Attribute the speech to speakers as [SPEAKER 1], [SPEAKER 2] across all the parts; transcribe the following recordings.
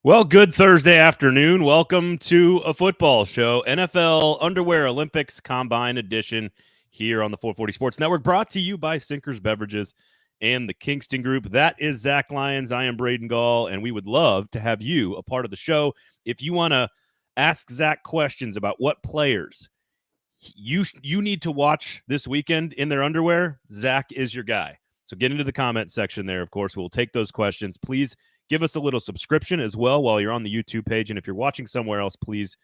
[SPEAKER 1] Well, good Thursday afternoon. Welcome to a football show, NFL Underwear Olympics Combine Edition here on the 440 Sports Network, brought to you by Sinkers Beverages and the Kingston Group. That is Zach Lyons. I am Braden Gall, and we would love to have you a part of the show. If you want to ask Zach questions about what players you need to watch this weekend in their underwear, Zach is your guy. So get into the comment section there. Of course, we'll take those questions. Please give us a little subscription as well while you're on the YouTube page. And if you're watching somewhere else, please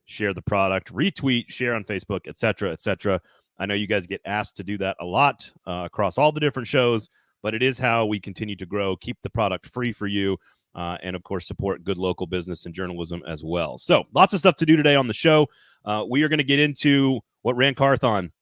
[SPEAKER 1] share the product, retweet, share on Facebook, etc., etc. I know you guys get asked to do that a lot across all the different shows, but it is how we continue to grow, keep the product free for you, and, of course, support good local business and journalism as well. So lots of stuff to do today on the show. We are going to get into what Ran Carthon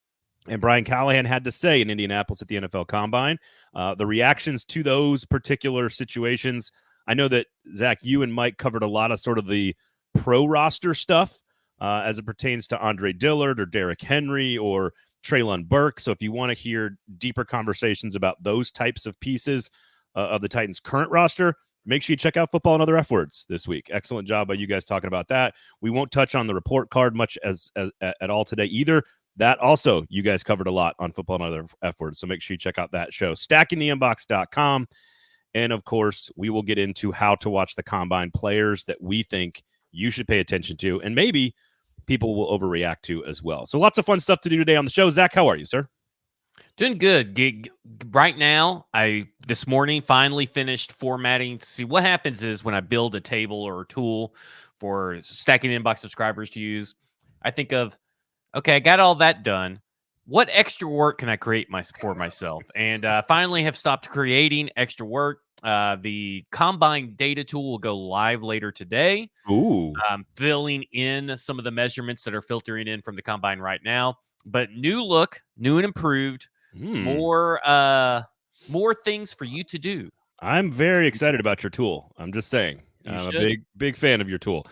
[SPEAKER 1] and Brian Callahan had to say in Indianapolis at the NFL Combine, the reactions to those particular situations. I know that, Zach, you and Mike covered a lot of sort of the pro roster stuff as it pertains to Andre Dillard or Derrick Henry or Treylon Burke. So if you want to hear deeper conversations about those types of pieces of the Titans' current roster, make sure you check out Football and Other F Words this week. Excellent job by you guys talking about that. We won't touch on the report card much as at all today either. That also, you guys covered a lot on Football and Other F Words, so make sure you check out that show. StackingTheInbox.com. And, of course, we will get into how to watch the Combine, players that we think you should pay attention to, and maybe people will overreact to as well. So lots of fun stuff to do today on the show. Zach, how are you, sir?
[SPEAKER 2] Doing good. Right now, I this morning finally finished formatting. See, what happens is when I build a table or a tool for Stacking Inbox subscribers to use, I think of, okay, I got all that done. What extra work can I create for myself? And finally have stopped creating extra work. The Combine data tool will go live later today.
[SPEAKER 1] Ooh.
[SPEAKER 2] Filling in some of the measurements that are filtering in from the Combine right now. But new look, new and improved. More things for you to do.
[SPEAKER 1] I'm very excited about your tool. I'm just saying. I'm a big fan of your tool.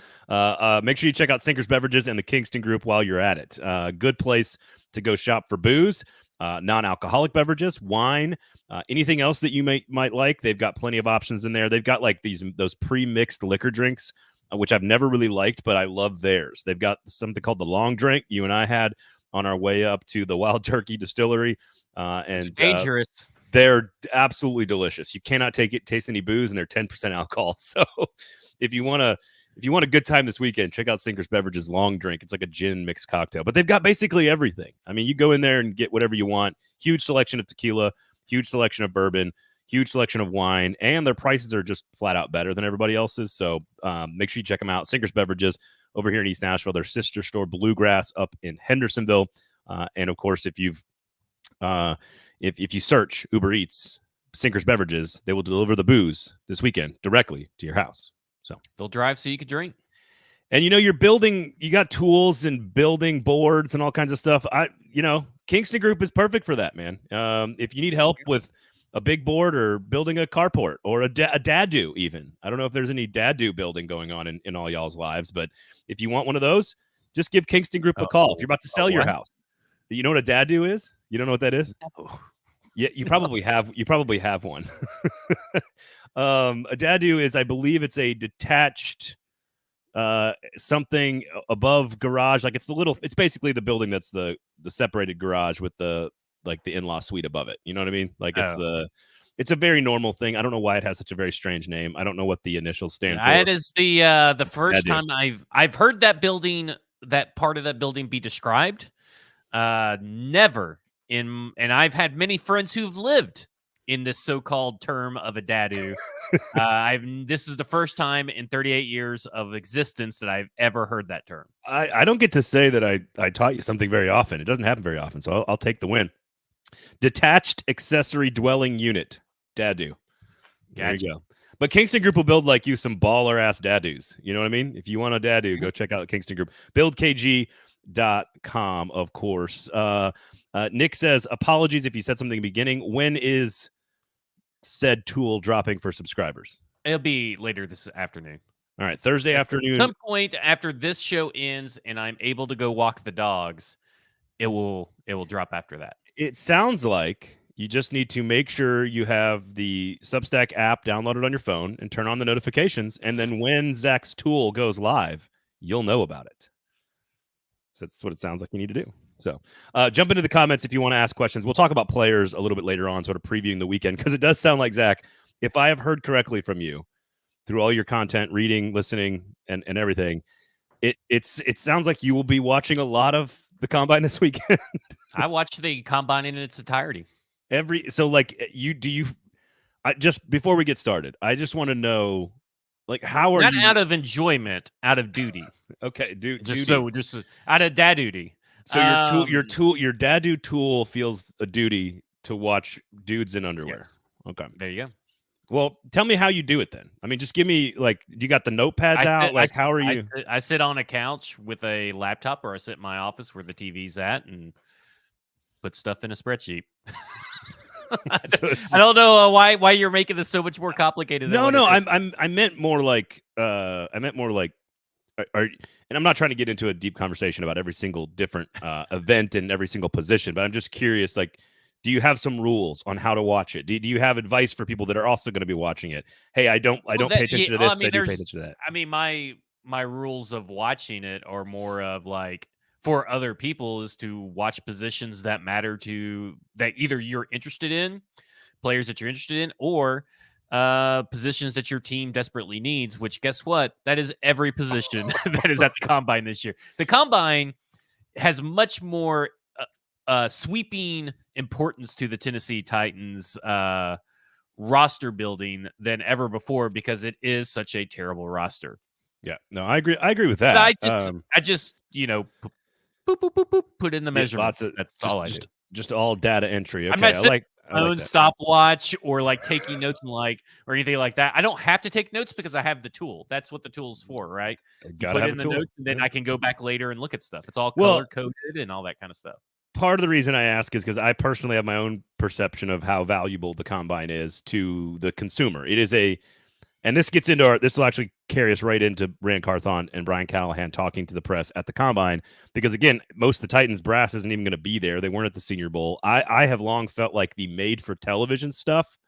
[SPEAKER 1] Make sure you check out Sinkers Beverages and the Kingston Group while you're at it. Good place to go shop for booze, non-alcoholic beverages, wine, anything else that you might like. They've got plenty of options in there. They've got like those pre-mixed liquor drinks, which I've never really liked, but I love theirs. They've got something called the long drink you and I had on our way up to the Wild Turkey Distillery. And
[SPEAKER 2] it's dangerous.
[SPEAKER 1] They're absolutely delicious. You cannot taste any booze, and they're 10% alcohol. So if you want a good time this weekend, check out Sinkers Beverages Long Drink. It's like a gin mixed cocktail, but they've got basically everything. I mean, you go in there and get whatever you want. Huge selection of tequila, huge selection of bourbon, huge selection of wine, and their prices are just flat out better than everybody else's. So make sure you check them out. Sinkers Beverages over here in East Nashville, their sister store Bluegrass up in Hendersonville. And of course, if you search Uber Eats Sinkers Beverages, they will deliver the booze this weekend directly to your house. So
[SPEAKER 2] they'll drive so you can drink.
[SPEAKER 1] And you got tools and building boards and all kinds of stuff. Kingston Group is perfect for that, man. If you need help with a big board or building a carport or a dad-do even. I don't know if there's any dad-do building going on in all y'all's lives, but if you want one of those, just give Kingston Group a call. If you're about to sell your house. You know what a dad-do is? You don't know what that is?
[SPEAKER 2] No.
[SPEAKER 1] Yeah, you probably have one. A dad-do is, I believe, it's a detached something above garage. Like it's basically the building that's the separated garage with the in-law suite above it. You know what I mean? Like it's a very normal thing. I don't know why it has such a very strange name. I don't know what the initials stand for.
[SPEAKER 2] It is the first time I've heard that part of that building be described. Never and I've had many friends who've lived in this so-called term of a dadu. This is the first time in 38 years of existence that I've ever heard that term.
[SPEAKER 1] I don't get to say that I taught you something very often. It doesn't happen very often, so I'll take the win. Detached accessory dwelling unit, dadu. There you go. But Kingston Group will build like you some baller ass dadus. You know what I mean? If you want a dadu, go check out Kingston Group. BuildKG.com, of course. Nick says, apologies if you said something in the beginning. When is said tool dropping for subscribers?
[SPEAKER 2] It'll be later this afternoon.
[SPEAKER 1] All right, Thursday afternoon.
[SPEAKER 2] At some point after this show ends and I'm able to go walk the dogs, it will drop after that.
[SPEAKER 1] It sounds like You just need to make sure you have the Substack app downloaded on your phone and turn on the notifications. And then when Zach's tool goes live, you'll know about it. So that's what it sounds like you need to do. So jump into the comments if you want to ask questions. We'll talk about players a little bit later on, sort of previewing the weekend, because it does sound like, Zach, if I have heard correctly from you through all your content, reading, listening, and everything, it sounds like you will be watching a lot of the Combine this weekend.
[SPEAKER 2] I watched the Combine in its entirety.
[SPEAKER 1] Just before we get started, I just want to know, like, how are
[SPEAKER 2] Not
[SPEAKER 1] you?
[SPEAKER 2] out of enjoyment, out of duty.
[SPEAKER 1] Okay,
[SPEAKER 2] Just out of dad duty.
[SPEAKER 1] So your dadu tool feels a duty to watch dudes in underwear.
[SPEAKER 2] Yes.
[SPEAKER 1] Okay,
[SPEAKER 2] There you go.
[SPEAKER 1] well, tell me how you do it then. I mean, just give me, like, you got the notepads out? Like, how are you?
[SPEAKER 2] I sit on a couch with a laptop, or I sit in my office where the TV's at and put stuff in a spreadsheet. I don't know why you're making this so much more complicated.
[SPEAKER 1] No, I meant more like and I'm not trying to get into a deep conversation about every single different event and every single position, but I'm just curious, like, do you have some rules on how to watch it? Do you have advice for people that are also going to be watching it? Hey, I don't pay attention to this. I do pay attention to that.
[SPEAKER 2] I mean, my rules of watching it are more of like, for other people, is to watch positions that matter to that either you're interested in, players that you're interested in, or positions that your team desperately needs, which, guess what? That is every position that is at the Combine this year. The Combine has much more sweeping importance to the Tennessee Titans roster building than ever before, because it is such a terrible roster.
[SPEAKER 1] Yeah, no, I agree with that.
[SPEAKER 2] I just boop, boop, boop, boop, put in the measurements. That's all I do.
[SPEAKER 1] Just all data entry. Okay,
[SPEAKER 2] I'm not
[SPEAKER 1] I like
[SPEAKER 2] that. Stopwatch or like taking notes and or anything like that. I don't have to take notes because I have the tool. That's what the tool's for, right? You put in the notes, and then I can go back later and look at stuff. It's all color coded and all that kind of stuff.
[SPEAKER 1] Part of the reason I ask is because I personally have my own perception of how valuable the Combine is to the consumer. It is and this gets into this will actually carry us right into Ran Carthon and Brian Callahan talking to the press at the Combine, because, again, most of the Titans brass isn't even going to be there. They weren't at the Senior Bowl. I have long felt like the made-for-television stuff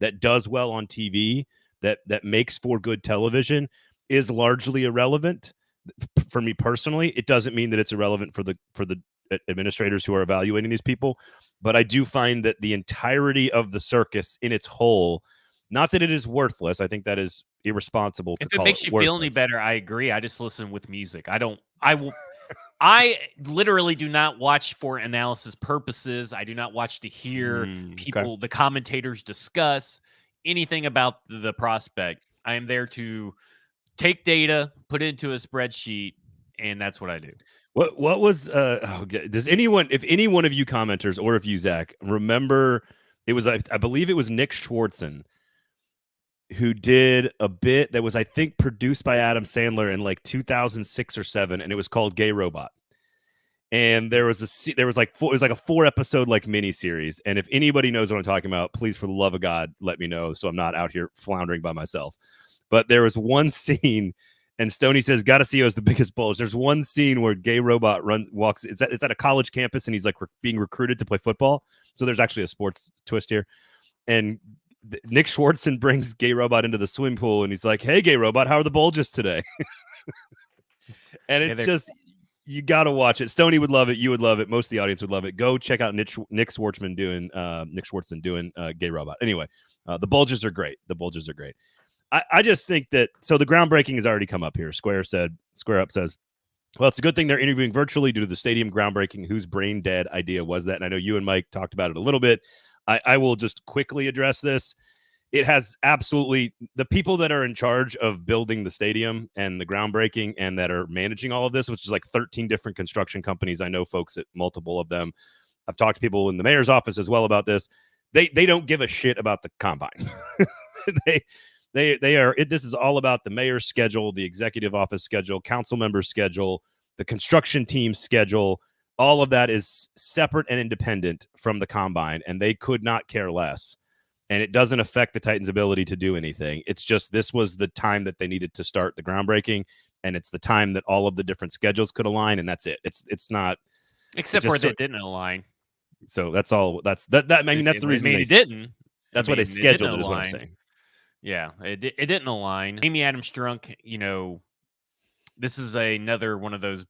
[SPEAKER 1] that does well on TV, that makes for good television, is largely irrelevant for me personally. It doesn't mean that it's irrelevant for the administrators who are evaluating these people, but I do find that the entirety of the circus in its whole, not that it is worthless, I think that is irresponsible to call it. If it
[SPEAKER 2] makes you feel any better, I agree. I just listen with music. I literally do not watch for analysis purposes. I do not watch to hear people, the commentators, discuss anything about the prospect. I am there to take data, put it into a spreadsheet, and that's what I do.
[SPEAKER 1] What was does anyone, if any one of you commenters, or if you, Zach, remember, it was I believe it was Nick Schwartzen who did a bit that was, I think, produced by Adam Sandler in like 2006 or 7, and it was called Gay Robot. And it was like a 4-episode like mini series. And if anybody knows what I'm talking about, please, for the love of God, let me know, so I'm not out here floundering by myself. But there was one scene, and Stoney says, "Got to see who has the biggest balls." There's one scene where Gay Robot walks. It's at a college campus, and he's like being recruited to play football. So there's actually a sports twist here. And Nick Schwartzen brings Gay Robot into the swimming pool, and he's like, "Hey, Gay Robot, how are the bulges today?" And it's just, you got to watch it. Stoney would love it. You would love it. Most of the audience would love it. Go check out Nick Schwartzen doing Gay Robot. Anyway, the bulges are great. I just think that, so the groundbreaking has already come up here. Square Up says, well, it's a good thing they're interviewing virtually due to the stadium groundbreaking. Whose brain dead idea was that? And I know you and Mike talked about it a little bit. I will just quickly address this. It has absolutely, the people that are in charge of building the stadium and the groundbreaking and that are managing all of this, which is like 13 different construction companies. I know folks at multiple of them. I've talked to people in the mayor's office as well about this. They don't give a shit about the Combine. This is all about the mayor's schedule, the executive office schedule, council members' schedule, the construction team's schedule. All of that is separate and independent from the Combine, and they could not care less. And it doesn't affect the Titans' ability to do anything. It's just, this was the time that they needed to start the groundbreaking, and it's the time that all of the different schedules could align, and that's it. It's not,
[SPEAKER 2] except for they didn't align.
[SPEAKER 1] So that's all. That's that. I mean, that's the reason
[SPEAKER 2] it didn't.
[SPEAKER 1] That's why they scheduled it. Is what I'm saying.
[SPEAKER 2] Yeah, it didn't align. Amy Adams Strunk, this is another one of those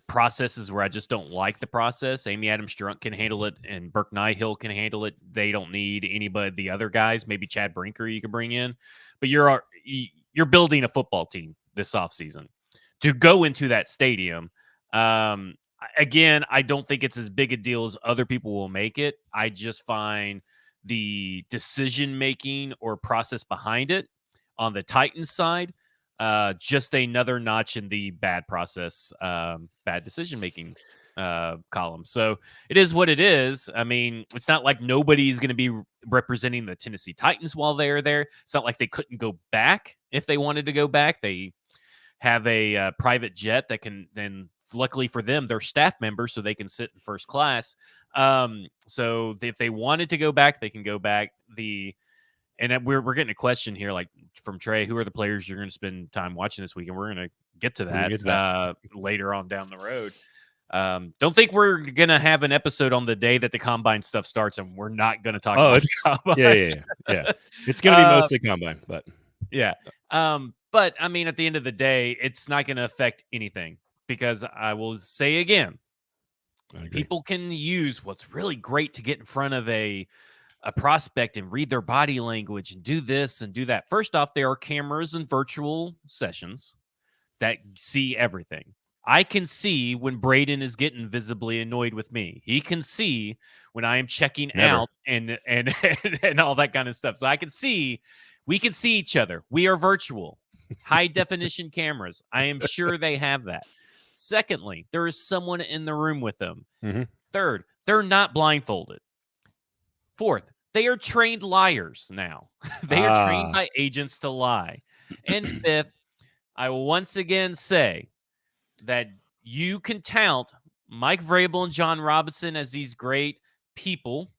[SPEAKER 2] processes where I just don't like the process. Amy Adams Strunk can handle it, and Burke Nihill can handle it. They don't need anybody, the other guys. Maybe Chad Brinker you can bring in, but you're building a football team this offseason to go into that stadium. Again, I don't think it's as big a deal as other people will make it. I just find the decision making or process behind it on the Titans side just another notch in the bad process, bad decision making column. So it is what it is. I mean, it's not like nobody's going to be representing the Tennessee Titans while they're there. It's not like they couldn't go back if they wanted to go back. They have a private jet that can then, luckily for them, they're staff members, so they can sit in first class. So if they wanted to go back, they can go back. And we're getting a question here, like from Trey, who are the players you're going to spend time watching this week? And we're going to get to that, later on down the road. Don't think we're going to have an episode on the day that the combine stuff starts, and we're not going to talk about the combine.
[SPEAKER 1] Yeah. It's going to be mostly combine, but
[SPEAKER 2] yeah. But I mean, at the end of the day, it's not going to affect anything, because I will say again, people can use what's really great to get in front of a prospect and read their body language and do this and do that. First off, there are cameras and virtual sessions that see everything. I can see when Braden is getting visibly annoyed with me. He can see when I am checking out and all that kind of stuff. So I can see, we can see each other. We are virtual. High definition cameras. I am sure they have that. Secondly, there is someone in the room with them.
[SPEAKER 1] Mm-hmm.
[SPEAKER 2] Third, they're not blindfolded. Fourth, they are trained liars now. They are trained by agents to lie. And fifth, I will once again say that you can tout Mike Vrabel and John Robinson as these great people,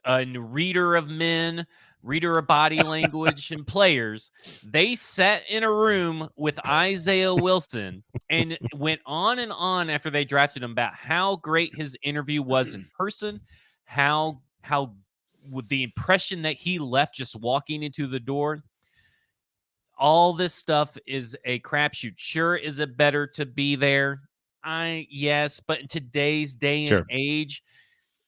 [SPEAKER 2] a reader of men, reader of body language, and players. They sat in a room with Isaiah Wilson and went on and on after they drafted him about how great his interview was in person, how with the impression that he left just walking into the door. All this stuff is a crapshoot. Sure, is it better to be there? Yes, but in today's day and age,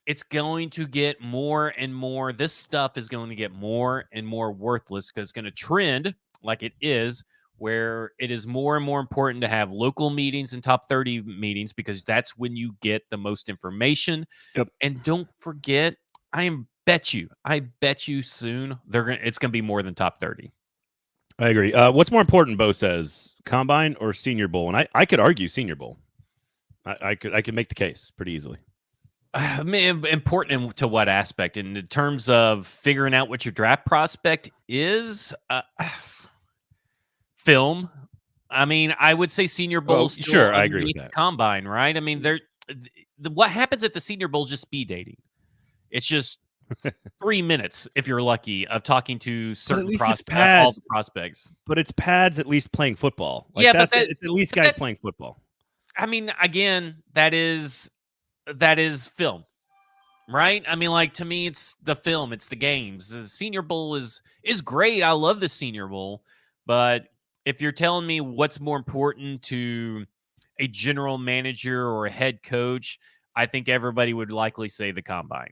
[SPEAKER 2] it's going to get more and more. This stuff is going to get more and more worthless, because it's going to trend like it is, where it is more and more important to have local meetings and top 30 meetings, because that's when you get the most information.
[SPEAKER 1] Yep.
[SPEAKER 2] And don't forget, I bet you soon it's going to be more than top 30.
[SPEAKER 1] I agree. What's more important, Bo says, Combine or Senior Bowl? And I could argue Senior Bowl. I could make the case pretty easily.
[SPEAKER 2] I mean, important to what aspect? In terms of figuring out what your draft prospect is, film. I mean, I would say Senior Bowl.
[SPEAKER 1] Sure, I agree with that.
[SPEAKER 2] Combine, right? I mean, what happens at the Senior Bowl is just speed dating. It's just 3 minutes, if you're lucky, of talking to certain prospects.
[SPEAKER 1] But it's pads at least playing football. It's at least guys playing football.
[SPEAKER 2] I mean, again, that is film, right? I mean, like, to me, it's the film, it's the games. The Senior Bowl is great. I love the Senior Bowl, but if you're telling me what's more important to a general manager or a head coach, I think everybody would likely say the Combine.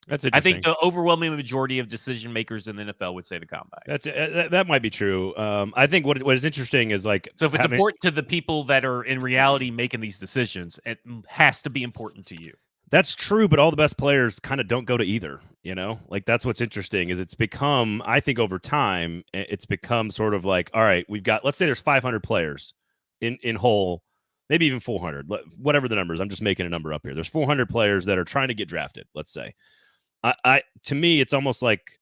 [SPEAKER 1] That's interesting.
[SPEAKER 2] I think the overwhelming majority of decision makers in the NFL would say the Combine.
[SPEAKER 1] That might be true. I think what is interesting is, like,
[SPEAKER 2] so if it's important to the people that are in reality making these decisions, it has to be important to you.
[SPEAKER 1] That's true, but all the best players kind of don't go to either. Like, that's what's interesting. Is it's become, I think, over time, it's become sort of like, all right, we've got, let's say there's 500 players in whole, maybe even 400, whatever the number is. I'm just making a number up here. There's 400 players that are trying to get drafted, let's say. To me, it's almost like,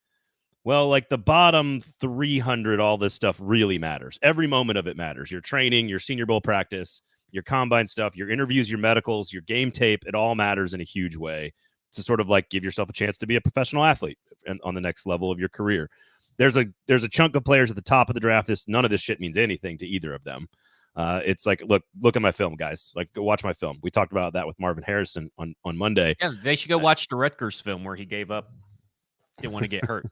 [SPEAKER 1] well, like the bottom 300, all this stuff really matters. Every moment of it matters. Your training, your Senior Bowl practice, your combine stuff, your interviews, your medicals, your game tape, it all matters in a huge way to sort of like give yourself a chance to be a professional athlete and on the next level of your career. There's a chunk of players at the top of the draft. None of this shit means anything to either of them. It's like, look at my film, guys. Like, go watch my film. We talked about that with Marvin Harrison on Monday.
[SPEAKER 2] Yeah, they should go watch the Rutgers film where he gave up. Didn't want to get hurt.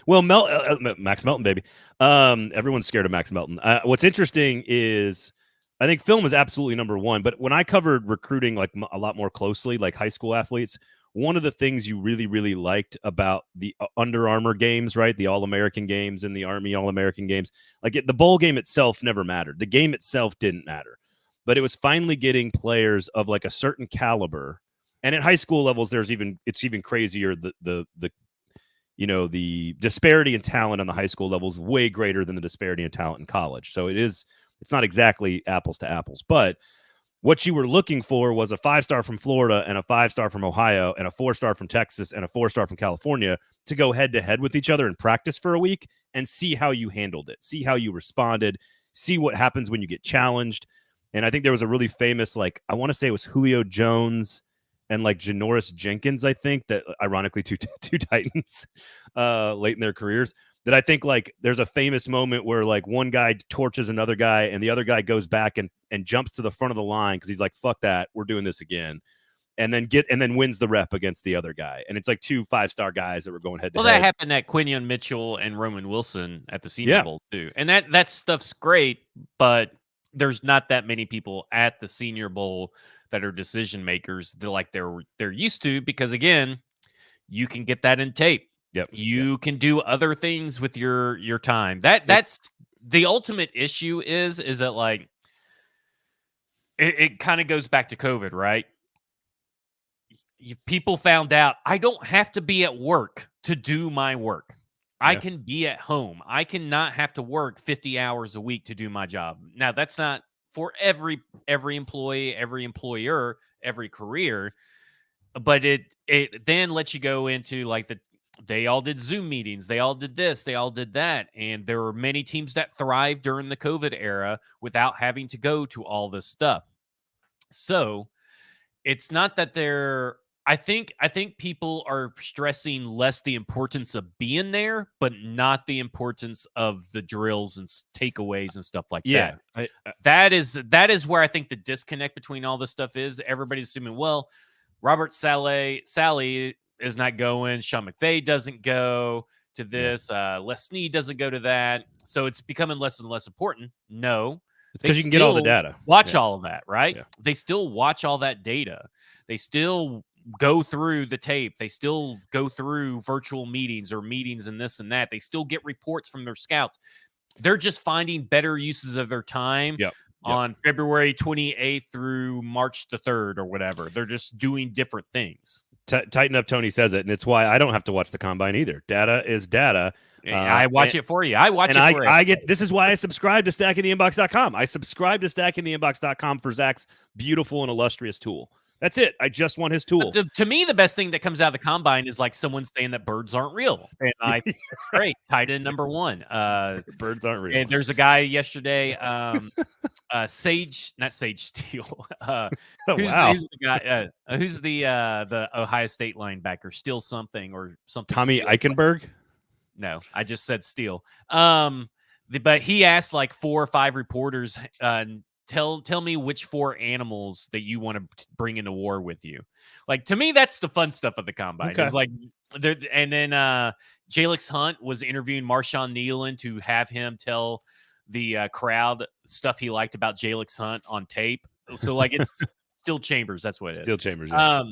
[SPEAKER 1] Well, Max Melton, baby. Everyone's scared of Max Melton. What's interesting is I think film is absolutely number one. But when I covered recruiting like a lot more closely, like high school athletes, one of the things you really, really liked about the Under Armour games, right? The All-American games and the Army All-American games, like the bowl game itself never mattered. The game itself didn't matter. But it was finally getting players of like a certain caliber. And at high school levels, it's even crazier. The disparity in talent on the high school level is way greater than the disparity in talent in college. So it's not exactly apples to apples, but what you were looking for was a 5-star from Florida and a 5-star from Ohio and a 4-star from Texas and a 4-star from California to go head to head with each other and practice for a week and see how you handled it, see how you responded, see what happens when you get challenged. And I think there was a really famous, like, I want to say it was Julio Jones and like Janoris Jenkins, I think, that ironically two Titans late in their careers, that I think like there's a famous moment where like one guy torches another guy and the other guy goes back and jumps to the front of the line because he's like, fuck that, we're doing this again. And then wins the rep against the other guy. And it's like 2 5-star guys that were going head to head.
[SPEAKER 2] Well, that happened at Quinion Mitchell and Roman Wilson at the Senior Bowl too. And that stuff's great, but there's not that many people at the Senior Bowl that are decision makers they're used to, because again, you can get that in tape.
[SPEAKER 1] Yep.
[SPEAKER 2] You can do other things with your time. That's the ultimate issue is that like it kind of goes back to COVID, right? People found out I don't have to be at work to do my work. I can be at home. I cannot have to work 50 hours a week to do my job. Now, that's not for every employee, every employer, every career, but it then lets you go into like they all did Zoom meetings, they all did this, they all did that, and there were many teams that thrived during the COVID era without having to go to all this stuff. So it's not that they're I think people are stressing less the importance of being there, but not the importance of the drills and takeaways and stuff like that. That is where I think the disconnect between all this stuff is. Everybody's assuming, well, Robert Saleh is not going, Sean McVay doesn't go to this, Les Snead doesn't go to that, so it's becoming less and less important. No,
[SPEAKER 1] it's because you can get all the data.
[SPEAKER 2] Watch all of that, right?
[SPEAKER 1] Yeah.
[SPEAKER 2] They still watch all that data. They still go through the tape. They still go through virtual meetings or meetings and this and that. They still get reports from their scouts. They're just finding better uses of their time on February 28th through March the 3rd or whatever. They're just doing different things.
[SPEAKER 1] Tighten up, Tony says it, and it's why I don't have to watch the combine either. Data is data.
[SPEAKER 2] I watch it for you. I watch it for you.
[SPEAKER 1] I get. This is why I subscribe to StackingTheInbox.com. I subscribe to StackingTheInbox.com for Zach's beautiful and illustrious tool. That's it. I just want his tool.
[SPEAKER 2] To me, the best thing that comes out of the combine is like someone saying that birds aren't real. And great, tight end number one.
[SPEAKER 1] Birds aren't real.
[SPEAKER 2] And there's a guy yesterday, Sage Steele. Who's the guy? Who's the Ohio State linebacker? Steele something or something.
[SPEAKER 1] Tommy
[SPEAKER 2] Steele.
[SPEAKER 1] Eichenberg?
[SPEAKER 2] No, I just said Steele. But he asked like 4 or 5 reporters, Tell me which 4 animals that you want to bring into war with you. Like, to me, that's the fun stuff of the combine. Okay. It's like, and then Jalix Hunt was interviewing Marshawn Nealon to have him tell the crowd stuff he liked about Jalix Hunt on tape. So like, it's Steel Chambers. That's what it is.
[SPEAKER 1] Steel Chambers. Yeah.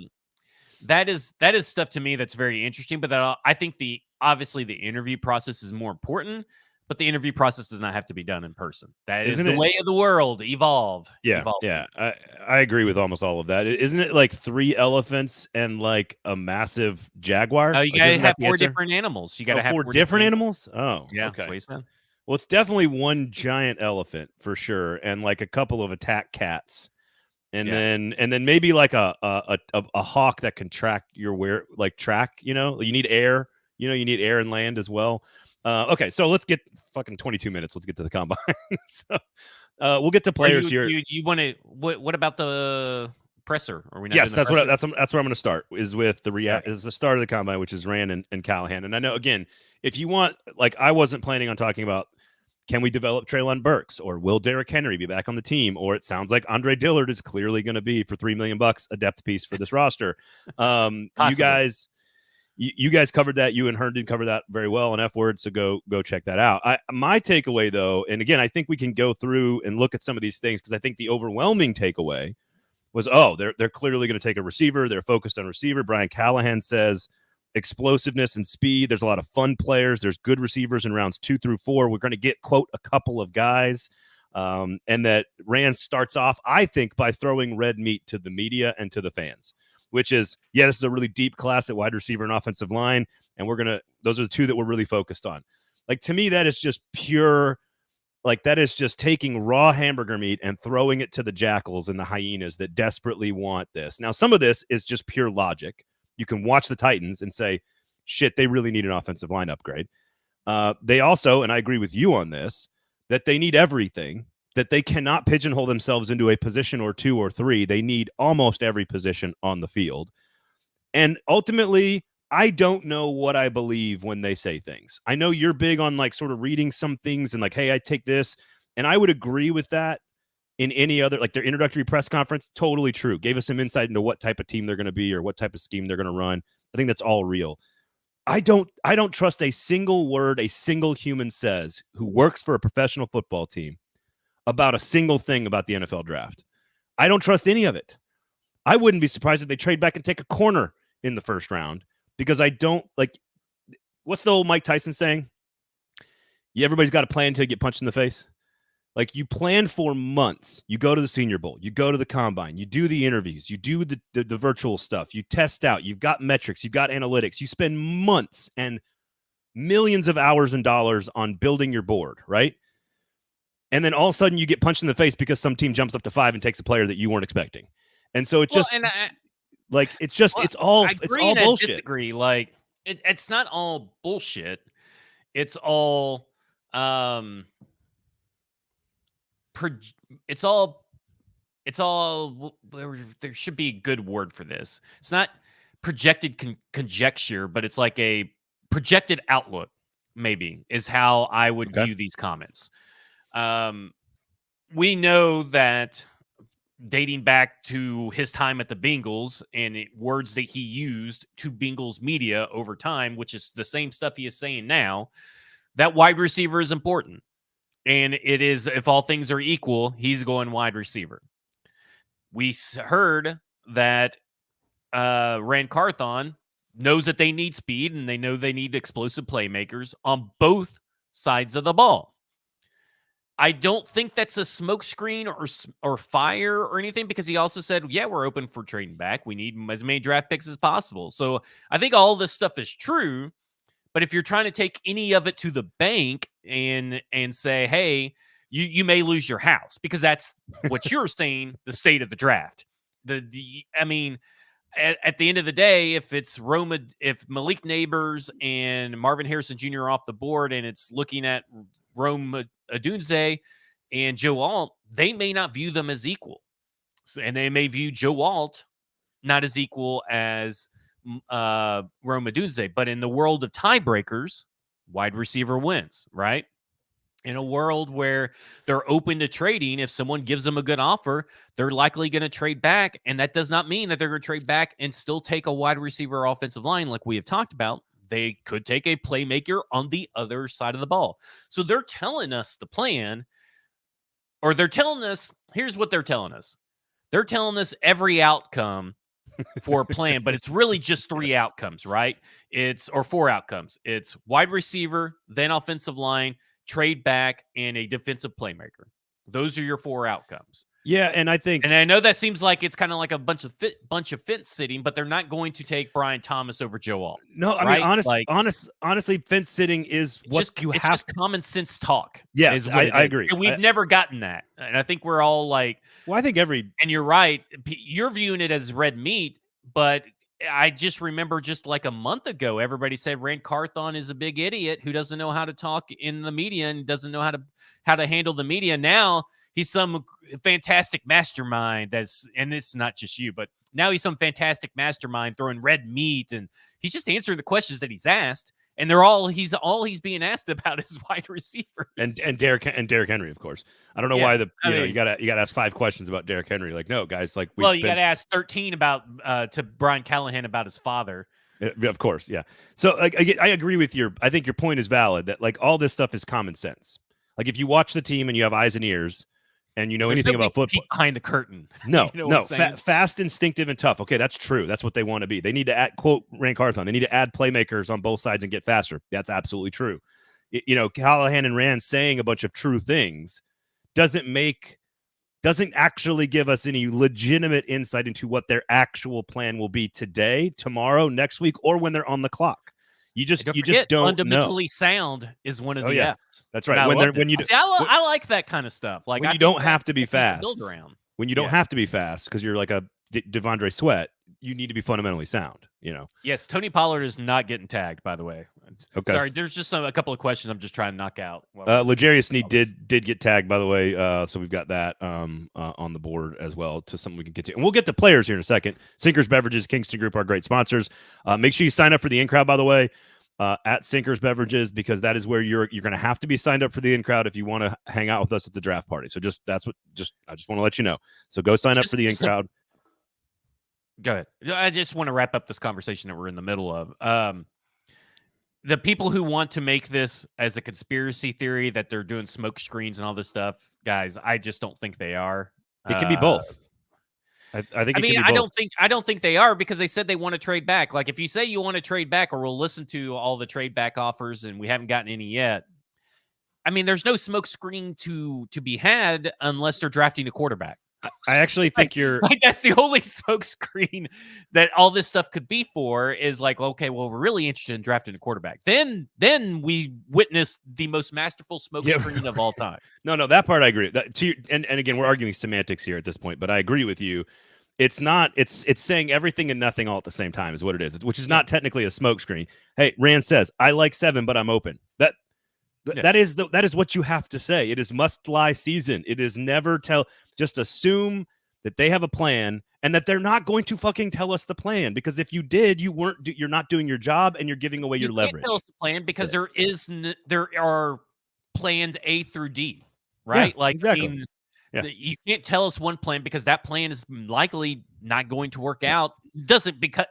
[SPEAKER 2] That is stuff to me that's very interesting. But I think obviously the interview process is more important. But the interview process does not have to be done in person. That is the way of the world. Evolve.
[SPEAKER 1] Yeah. I agree with almost all of that. Isn't it like 3 elephants and like a massive jaguar?
[SPEAKER 2] Oh, you gotta have 4 different animals. You gotta have
[SPEAKER 1] 4 different animals. Oh,
[SPEAKER 2] yeah.
[SPEAKER 1] Okay.
[SPEAKER 2] That's what
[SPEAKER 1] Well, it's definitely one giant elephant for sure, and like a couple of attack cats, and then maybe like a hawk that can track your track. You need air. You need air and land as well. Okay, so let's get fucking 22 minutes. Let's get to the combine. So we'll get to players here.
[SPEAKER 2] You want to? What about the presser? Are we not?
[SPEAKER 1] Yes, that's where I'm going to start. Is with is the start of the combine, which is Ran and Callahan. And I know again, if you want, like, I wasn't planning on talking about Can we develop Treylon Burks, or will Derrick Henry be back on the team? Or it sounds like Andre Dillard is clearly going to be, for $3 million, a depth piece for this roster. You guys covered that. You and Herndon covered that very well in F Word, so go check that out. My takeaway, though, and again, I think we can go through and look at some of these things, because I think the overwhelming takeaway was, they're clearly going to take a receiver. They're focused on receiver. Brian Callahan says explosiveness and speed. There's a lot of fun players. There's good receivers in rounds 2 through 4. We're going to get, quote, a couple of guys. And that Ran starts off, I think, by throwing red meat to the media and to the fans, which is, this is a really deep class at wide receiver and offensive line. And those are the two that we're really focused on. Like, to me, that is just pure, like, that is just taking raw hamburger meat and throwing it to the jackals and the hyenas that desperately want this. Now, some of this is just pure logic. You can watch the Titans and say, shit, they really need an offensive line upgrade. They also, and I agree with you on this, that they need everything, that they cannot pigeonhole themselves into a position or 2 or 3. They need almost every position on the field. And ultimately, I don't know what I believe when they say things. I know you're big on, like, sort of reading some things and like, hey, I take this. And I would agree with that. In any other, like their introductory press conference, totally true. Gave us some insight into what type of team they're going to be or what type of scheme they're going to run. I think that's all real. I don't trust a single word a single human says who works for a professional football team about a single thing about the NFL draft. I don't trust any of it. I wouldn't be surprised if they trade back and take a corner in the first round, because I don't like, what's the old Mike Tyson saying? Everybody's got a plan until you get punched in the face. Like, you plan for months. You go to the Senior Bowl. You go to the Combine. You do the interviews. You do the virtual stuff. You test out. You've got metrics. You've got analytics. You spend months and millions of hours and dollars on building your board, right? And then all of a sudden you get punched in the face because some team jumps up to 5 and takes a player that you weren't expecting. And so it's it's all bullshit.
[SPEAKER 2] Disagree. Like, it's not all bullshit. It's all it's all there should be a good word for this. It's not projected conjecture, but it's like a projected outlook, maybe, is how I would view these comments. We know that, dating back to his time at the Bengals and words that he used to Bengals media over time, which is the same stuff he is saying now, that wide receiver is important. And it is, if all things are equal, he's going wide receiver. We heard that Ran Carthon knows that they need speed, and they know they need explosive playmakers on both sides of the ball. I don't think that's a smokescreen or fire or anything, because he also said, we're open for trading back. We need as many draft picks as possible. So I think all this stuff is true. But if you're trying to take any of it to the bank and say, hey, you may lose your house, because that's what you're saying, the state of the draft. I mean, at the end of the day, if Malik Neighbors and Marvin Harrison Jr. are off the board, and it's looking at Rome Odunze and Joe Alt, they may not view them as equal. And they may view Joe Alt not as equal as Rome Odunze. But in the world of tiebreakers, wide receiver wins, right? In a world where they're open to trading, if someone gives them a good offer, they're likely going to trade back. And that does not mean that they're going to trade back and still take a wide receiver offensive line like we have talked about. They could take a playmaker on the other side of the ball. So they're telling us the plan, or they're telling us, here's what they're telling us. They're telling us every outcome for a plan, but it's really just 3 outcomes, right? Or 4 outcomes. It's wide receiver, then offensive line, trade back, and a defensive playmaker. Those are your 4 outcomes.
[SPEAKER 1] Yeah, and I know
[SPEAKER 2] that seems like it's kind of like a bunch of fence sitting, but they're not going to take Brian Thomas over Joe Alt.
[SPEAKER 1] No, I mean, honestly, fence sitting is what
[SPEAKER 2] it's just common sense talk.
[SPEAKER 1] Yes, I agree.
[SPEAKER 2] And we've never gotten that. And I think we're all like,
[SPEAKER 1] well, I think and
[SPEAKER 2] you're right. You're viewing it as red meat, but I just remember just like a month ago, everybody said Ran Carthon is a big idiot who doesn't know how to talk in the media and doesn't know how to handle the media. Now he's some fantastic mastermind and it's not just you, but now he's some fantastic mastermind throwing red meat, and he's just answering the questions that he's asked. And he's being asked about is wide receivers.
[SPEAKER 1] And Derrick Henry, of course. I don't know why you gotta ask 5 questions about Derrick Henry. Like, no, guys, like
[SPEAKER 2] you gotta ask 13 about to Brian Callahan about his father.
[SPEAKER 1] Of course, yeah. So like, I agree with I think your point is valid that like all this stuff is common sense. Like if you watch the team and you have eyes and ears and you know anything about football
[SPEAKER 2] behind the curtain.
[SPEAKER 1] No, fast, instinctive, and tough. Okay, that's true. That's what they want to be. They need to add, quote Ran Carthon, they need to add playmakers on both sides and get faster. That's absolutely true. Callahan and Ran saying a bunch of true things doesn't actually give us any legitimate insight into what their actual plan will be today, tomorrow, next week, or when they're on the clock. You just don't
[SPEAKER 2] fundamentally
[SPEAKER 1] know.
[SPEAKER 2] Sound is one of the F's.
[SPEAKER 1] That's right.
[SPEAKER 2] I like that kind of stuff. Like
[SPEAKER 1] when you don't have to be fast. When you don't have to be fast because you're like a Devondre Sweat, you need to be fundamentally sound.
[SPEAKER 2] Yes, Tony Pollard is not getting tagged. By the way,
[SPEAKER 1] okay.
[SPEAKER 2] Sorry, there's just a couple of questions I'm just trying to knock out.
[SPEAKER 1] L'Jarius Sneed did get tagged, by the way, so we've got that on the board as well to something we can get to, and we'll get to players here in a second. Sinkers Beverages, Kingston Group, our great sponsors. Make sure you sign up for the in crowd, by the way, at Sinkers Beverages, because that is where you're going to have to be signed up for the in crowd if you want to hang out with us at the draft party. So I just want to let you know. So go sign up for the in crowd.
[SPEAKER 2] Go ahead. I just want to wrap up this conversation that we're in the middle of. The people who want to make this as a conspiracy theory that they're doing smoke screens and all this stuff, guys, I just don't think they are.
[SPEAKER 1] It can be both. I
[SPEAKER 2] don't think they are, because they said they want to trade back. Like if you say you want to trade back, or we'll listen to all the trade back offers, and we haven't gotten any yet. I mean, there's no smoke screen to be had unless they're drafting a quarterback.
[SPEAKER 1] I actually think
[SPEAKER 2] that's the only smoke screen that all this stuff could be for, is like, okay, well, we're really interested in drafting a quarterback. Then we witnessed the most masterful smoke screen of all time.
[SPEAKER 1] No, that part I agree. And again, we're arguing semantics here at this point, but I agree with you. It's saying everything and nothing all at the same time is what it is, which is not technically a smoke screen. Hey, Rand says, I like 7, but I'm open. That is what you have to say. It is must lie season. It is never just assume that they have a plan and that they're not going to fucking tell us the plan, because if you did, you're not doing your job and you're giving away your leverage.
[SPEAKER 2] Tell us the plan, because there are planned A through D, right?
[SPEAKER 1] Yeah, exactly.
[SPEAKER 2] You can't tell us one plan, because that plan is likely not going to work out. It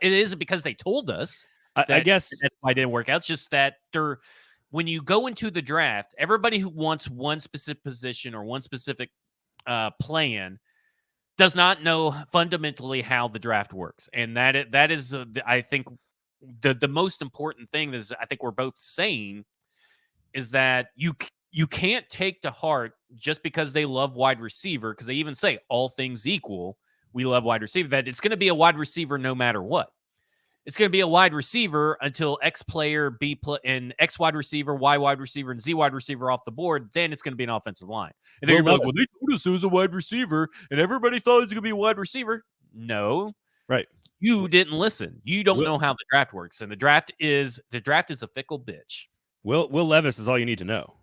[SPEAKER 2] isn't because they told us.
[SPEAKER 1] I guess
[SPEAKER 2] that's why it didn't work out. It's just that when you go into the draft, everybody who wants one specific position or one specific plan does not know fundamentally how the draft works. And that is I think the most important thing is, I think we're both saying, is that you can't take to heart just because they love wide receiver, because they even say all things equal, we love wide receiver, that it's going to be a wide receiver no matter what. It's going to be a wide receiver until X player, and X wide receiver, Y wide receiver, and Z wide receiver off the board. Then it's going to be an offensive line. And then you're like, well, they told us it was a wide receiver, and everybody thought it was going to be a wide receiver. No.
[SPEAKER 1] Right.
[SPEAKER 2] You didn't listen. You don't know how the draft works. And the draft is a fickle bitch.
[SPEAKER 1] Will Levis is all you need to know.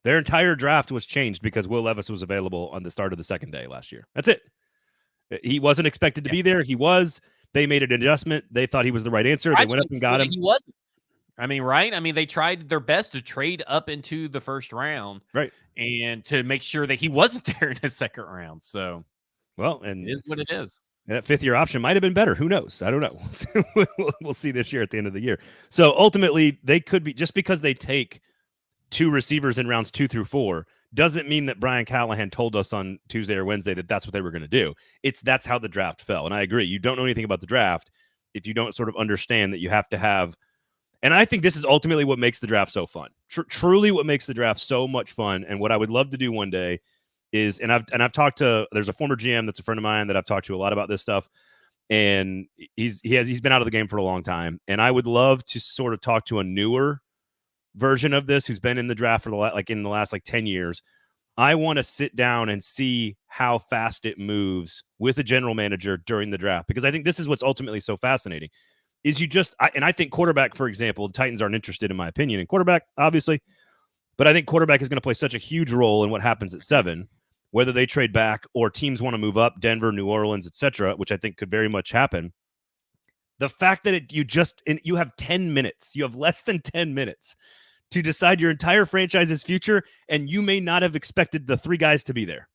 [SPEAKER 1] Their entire draft was changed because Will Levis was available on the start of the second day last year. That's it. He wasn't expected to be there. He was. They made an adjustment. They thought he was the right answer. They went up and got him.
[SPEAKER 2] He wasn't. I mean, right? I mean, they tried their best to trade up into the first round,
[SPEAKER 1] right,
[SPEAKER 2] and to make sure that he wasn't there in the second round. So,
[SPEAKER 1] well, and
[SPEAKER 2] it is what it is.
[SPEAKER 1] That 5th-year option might have been better. Who knows? I don't know. We'll see this year at the end of the year. So ultimately, they could be, just because they take 2 receivers in rounds 2 through 4 doesn't mean that Brian Callahan told us on Tuesday or Wednesday that that's what they were going to do. That's how the draft fell. And I agree. You don't know anything about the draft if you don't sort of understand that you have to have. And I think this is ultimately what makes the draft so fun. Truly what makes the draft so much fun. And what I would love to do one day is, and I've talked to, there's a former GM that's a friend of mine that I've talked to a lot about this stuff. And he's been out of the game for a long time. And I would love to sort of talk to a newer version of this who's been in the draft for in the last 10 years. I want to sit down and see how fast it moves with a general manager during the draft, because I think this is what's ultimately so fascinating is I think quarterback, for example, the Titans aren't interested, in my opinion, in quarterback, obviously, but I think quarterback is going to play such a huge role in what happens at 7, whether they trade back or teams want to move up, Denver, New Orleans, etc., which I think could very much happen. The fact that you have 10 minutes, you have less than 10 minutes to decide your entire franchise's future, and you may not have expected the 3 guys to be there.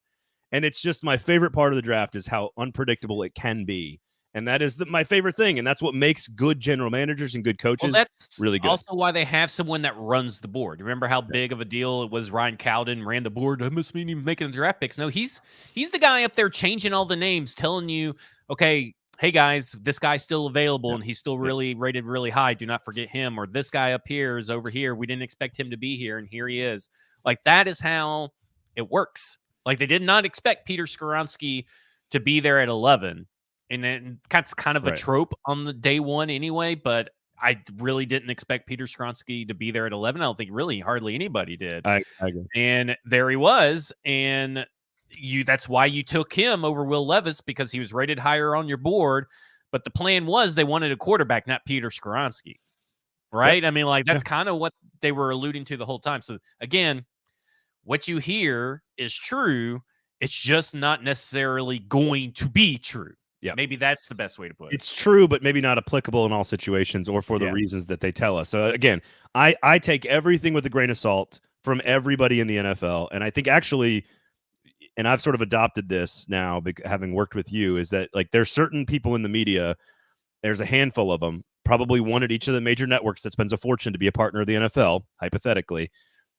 [SPEAKER 1] And it's just my favorite part of the draft is how unpredictable it can be. And that is my favorite thing. And that's what makes good general managers and good coaches
[SPEAKER 2] that's
[SPEAKER 1] really good.
[SPEAKER 2] Also why they have someone that runs the board. Remember how big of a deal it was? Ryan Cowden ran the board. That must mean he's making the draft picks. No, he's the guy up there changing all the names, telling you, okay, hey guys, this guy's still available and he's still really rated really high. Do not forget him. Or this guy up here is over here. We didn't expect him to be here, and here he is. Like, that is how it works. Like, they did not expect Peter Skoronski to be there at 11. And then that's kind of a trope on the day one anyway, but I really didn't expect Peter Skoronski to be there at 11. I don't think really hardly anybody did.
[SPEAKER 1] I agree.
[SPEAKER 2] And there he was. And that's why you took him over Will Levis, because he was rated higher on your board. But the plan was they wanted a quarterback, not Peter Skoronski. Right? Yep. I mean, like, that's kind of what they were alluding to the whole time. So again, what you hear is true. It's just not necessarily going to be true. Yeah, maybe that's the best way to put it.
[SPEAKER 1] It's true, but maybe not applicable in all situations or for the reasons that they tell us. So again, I take everything with a grain of salt from everybody in the NFL. And I think actually, and I've sort of adopted this now, having worked with you, is that like there's certain people in the media, there's a handful of them, probably one at each of the major networks that spends a fortune to be a partner of the NFL, hypothetically,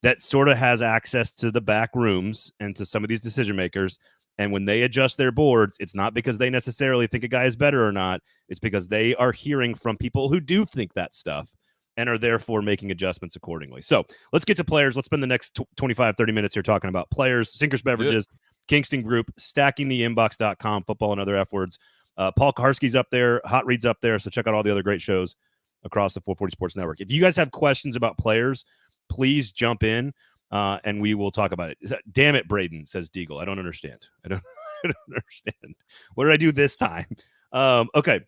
[SPEAKER 1] that sort of has access to the back rooms and to some of these decision makers. And when they adjust their boards, it's not because they necessarily think a guy is better or not. It's because they are hearing from people who do think that stuff and are therefore making adjustments accordingly. So let's get to players. Let's spend the next 25, 30 minutes here talking about players, Sinkers Beverages, Kingston Group, stackingtheinbox.com, football and other F words. Paul Kaharski's up there, Hot Read's up there. So check out all the other great shows across the 440 Sports Network. If you guys have questions about players, please jump in. And we will talk about it. Damn it, Braden, says Deagle. I don't understand. I don't understand. What did I do this time? Okay.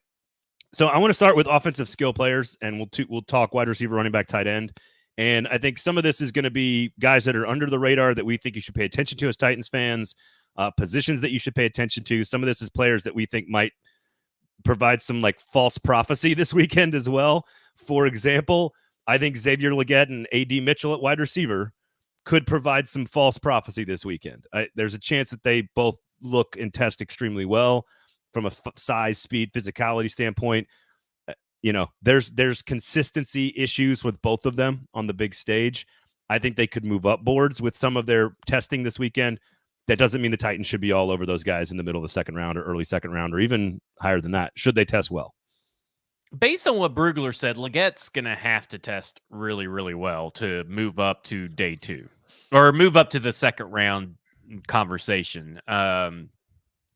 [SPEAKER 1] So I want to start with offensive skill players, and we'll talk wide receiver, running back, tight end. And I think some of this is going to be guys that are under the radar that we think you should pay attention to as Titans fans, positions that you should pay attention to. Some of this is players that we think might provide some like false prophecy this weekend as well. For example, I think Xavier Legette and A.D. Mitchell at wide receiver could provide some false prophecy this weekend. There's a chance that they both look and test extremely well from a size, speed, physicality standpoint. There's consistency issues with both of them on the big stage. I think they could move up boards with some of their testing this weekend. That doesn't mean the Titans should be all over those guys in the middle of the second round or early second round or even higher than that, should they test well.
[SPEAKER 2] Based on what Brugler said, Legette's going to have to test really, really well to move up to day 2 or move up to the second round conversation. And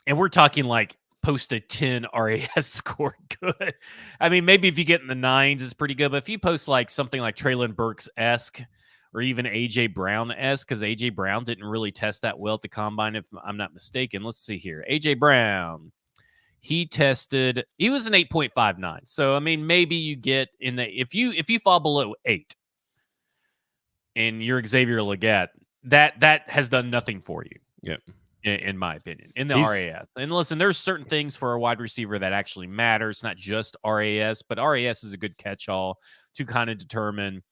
[SPEAKER 2] we're talking like post a 10 RAS score good. I mean, maybe if you get in the 9s, it's pretty good. But if you post like something like Traylon Burks-esque or even A.J. Brown-esque, because A.J. Brown didn't really test that well at the combine, if I'm not mistaken. Let's see here. A.J. Brown. He was an 8.59. So, I mean, maybe you get in the, if you fall below 8 and you're Xavier Legette, that has done nothing for you.
[SPEAKER 1] Yeah.
[SPEAKER 2] In my opinion, in the RAS. And listen, there's certain things for a wide receiver that actually matter. It's not just RAS, but RAS is a good catch-all to kind of determine,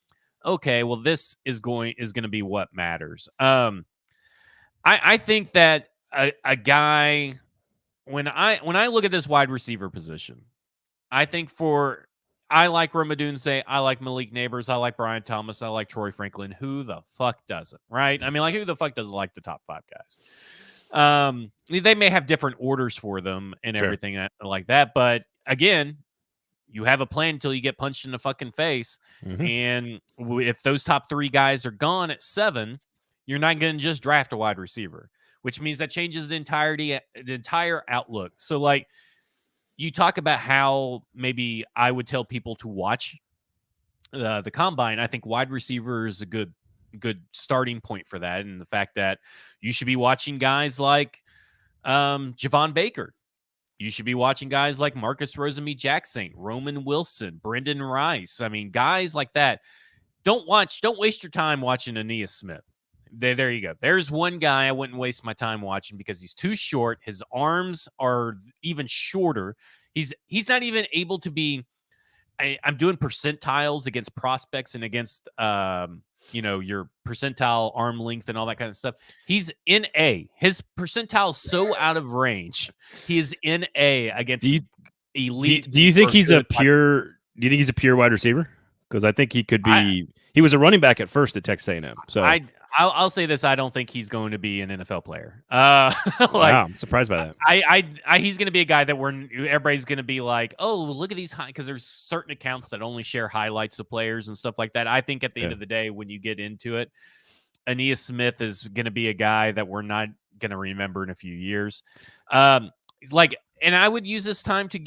[SPEAKER 2] okay, well, this is going to be what matters. I think that a guy, when I look at this wide receiver position, I think I like Rome Odunze, I like Malik Neighbors, I like Brian Thomas, I like Troy Franklin. Who the fuck doesn't, right? I mean, like, who the fuck doesn't like the top 5 guys? They may have different orders for them and everything like that, but again, you have a plan until you get punched in the fucking face. Mm-hmm. And if those top 3 guys are gone at 7, you're not going to just draft a wide receiver, which means that changes the entire outlook. So, like, you talk about how maybe I would tell people to watch the combine. I think wide receiver is a good starting point for that, and the fact that you should be watching guys like Javon Baker. You should be watching guys like Marcus Rosemy-Jackson, Roman Wilson, Brendan Rice. I mean, guys like that. Don't waste your time watching Aeneas Smith. There you go. There's one guy I wouldn't waste my time watching because he's too short. His arms are even shorter. He's not even able to be. I'm doing percentiles against prospects and against your percentile arm length and all that kind of stuff. He's in A. His percentile is so out of range. He is in A against elite.
[SPEAKER 1] Do you think he's a
[SPEAKER 2] pure?
[SPEAKER 1] Do you think he's a pure wide receiver? Because I think he could be. He was a running back at first at Texas A&M. So
[SPEAKER 2] I'll say this: I don't think he's going to be an NFL player.
[SPEAKER 1] Wow, I'm surprised by that.
[SPEAKER 2] He's going to be a guy that everybody's going to be like, oh, look at these high, because there's certain accounts that only share highlights of players and stuff like that. I think at the end of the day, when you get into it, Aeneas Smith is going to be a guy that we're not going to remember in a few years. And I would use this time to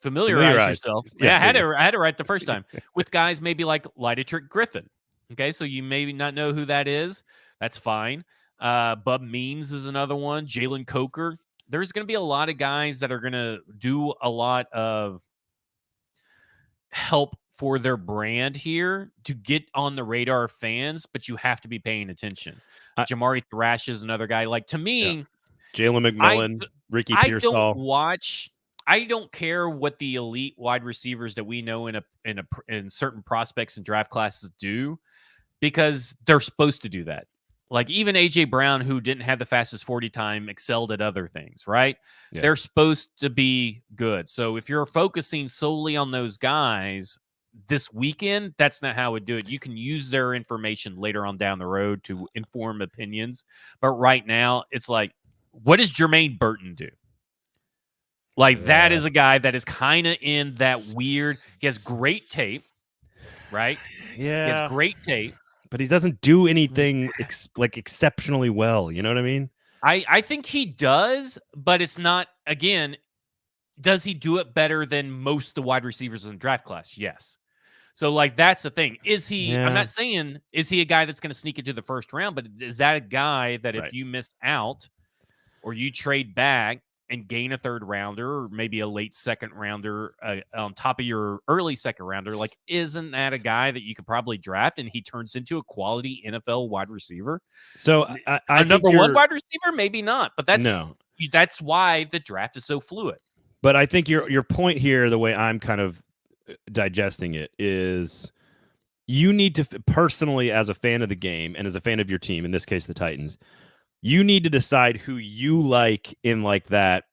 [SPEAKER 2] familiarize yourself. Yeah, I had it right the first time with guys maybe like Lydetrick Griffin. Okay, so you may not know who that is. That's fine. Bub Means is another one. Jalen Coker. There's going to be a lot of guys that are going to do a lot of help for their brand here to get on the radar of fans, but you have to be paying attention. Jamari Thrash is another guy. Like, to me,
[SPEAKER 1] Jalen McMillan, Ricky Pearsall.
[SPEAKER 2] I don't care what the elite wide receivers that we know in certain prospects and draft classes do, because they're supposed to do that. Like, even AJ Brown, who didn't have the fastest 40 time, excelled at other things, right? Yeah. They're supposed to be good. So if you're focusing solely on those guys this weekend, that's not how I would do it. You can use their information later on down the road to inform opinions. But right now, it's like, what does Jermaine Burton do? Like, that is a guy that is kind of in that weird. He has great tape, right?
[SPEAKER 1] Yeah.
[SPEAKER 2] He has great tape.
[SPEAKER 1] But he doesn't do anything exceptionally well. You know what I mean?
[SPEAKER 2] I think he does, but it's not, again, does he do it better than most of the wide receivers in the draft class? Yes. So, like, that's the thing. Is he, I'm not saying, is he a guy that's going to sneak into the first round, but is that a guy that if you miss out or you trade back and gain a third rounder or maybe a late second rounder on top of your early second rounder, like, isn't that a guy that you could probably draft and he turns into a quality NFL wide receiver?
[SPEAKER 1] So
[SPEAKER 2] a number one wide receiver, maybe not, but that's why the draft is so fluid.
[SPEAKER 1] But I think your point here, the way I'm kind of digesting it, is you need to personally, as a fan of the game and as a fan of your team, in this case the Titans, you need to decide who you like in like that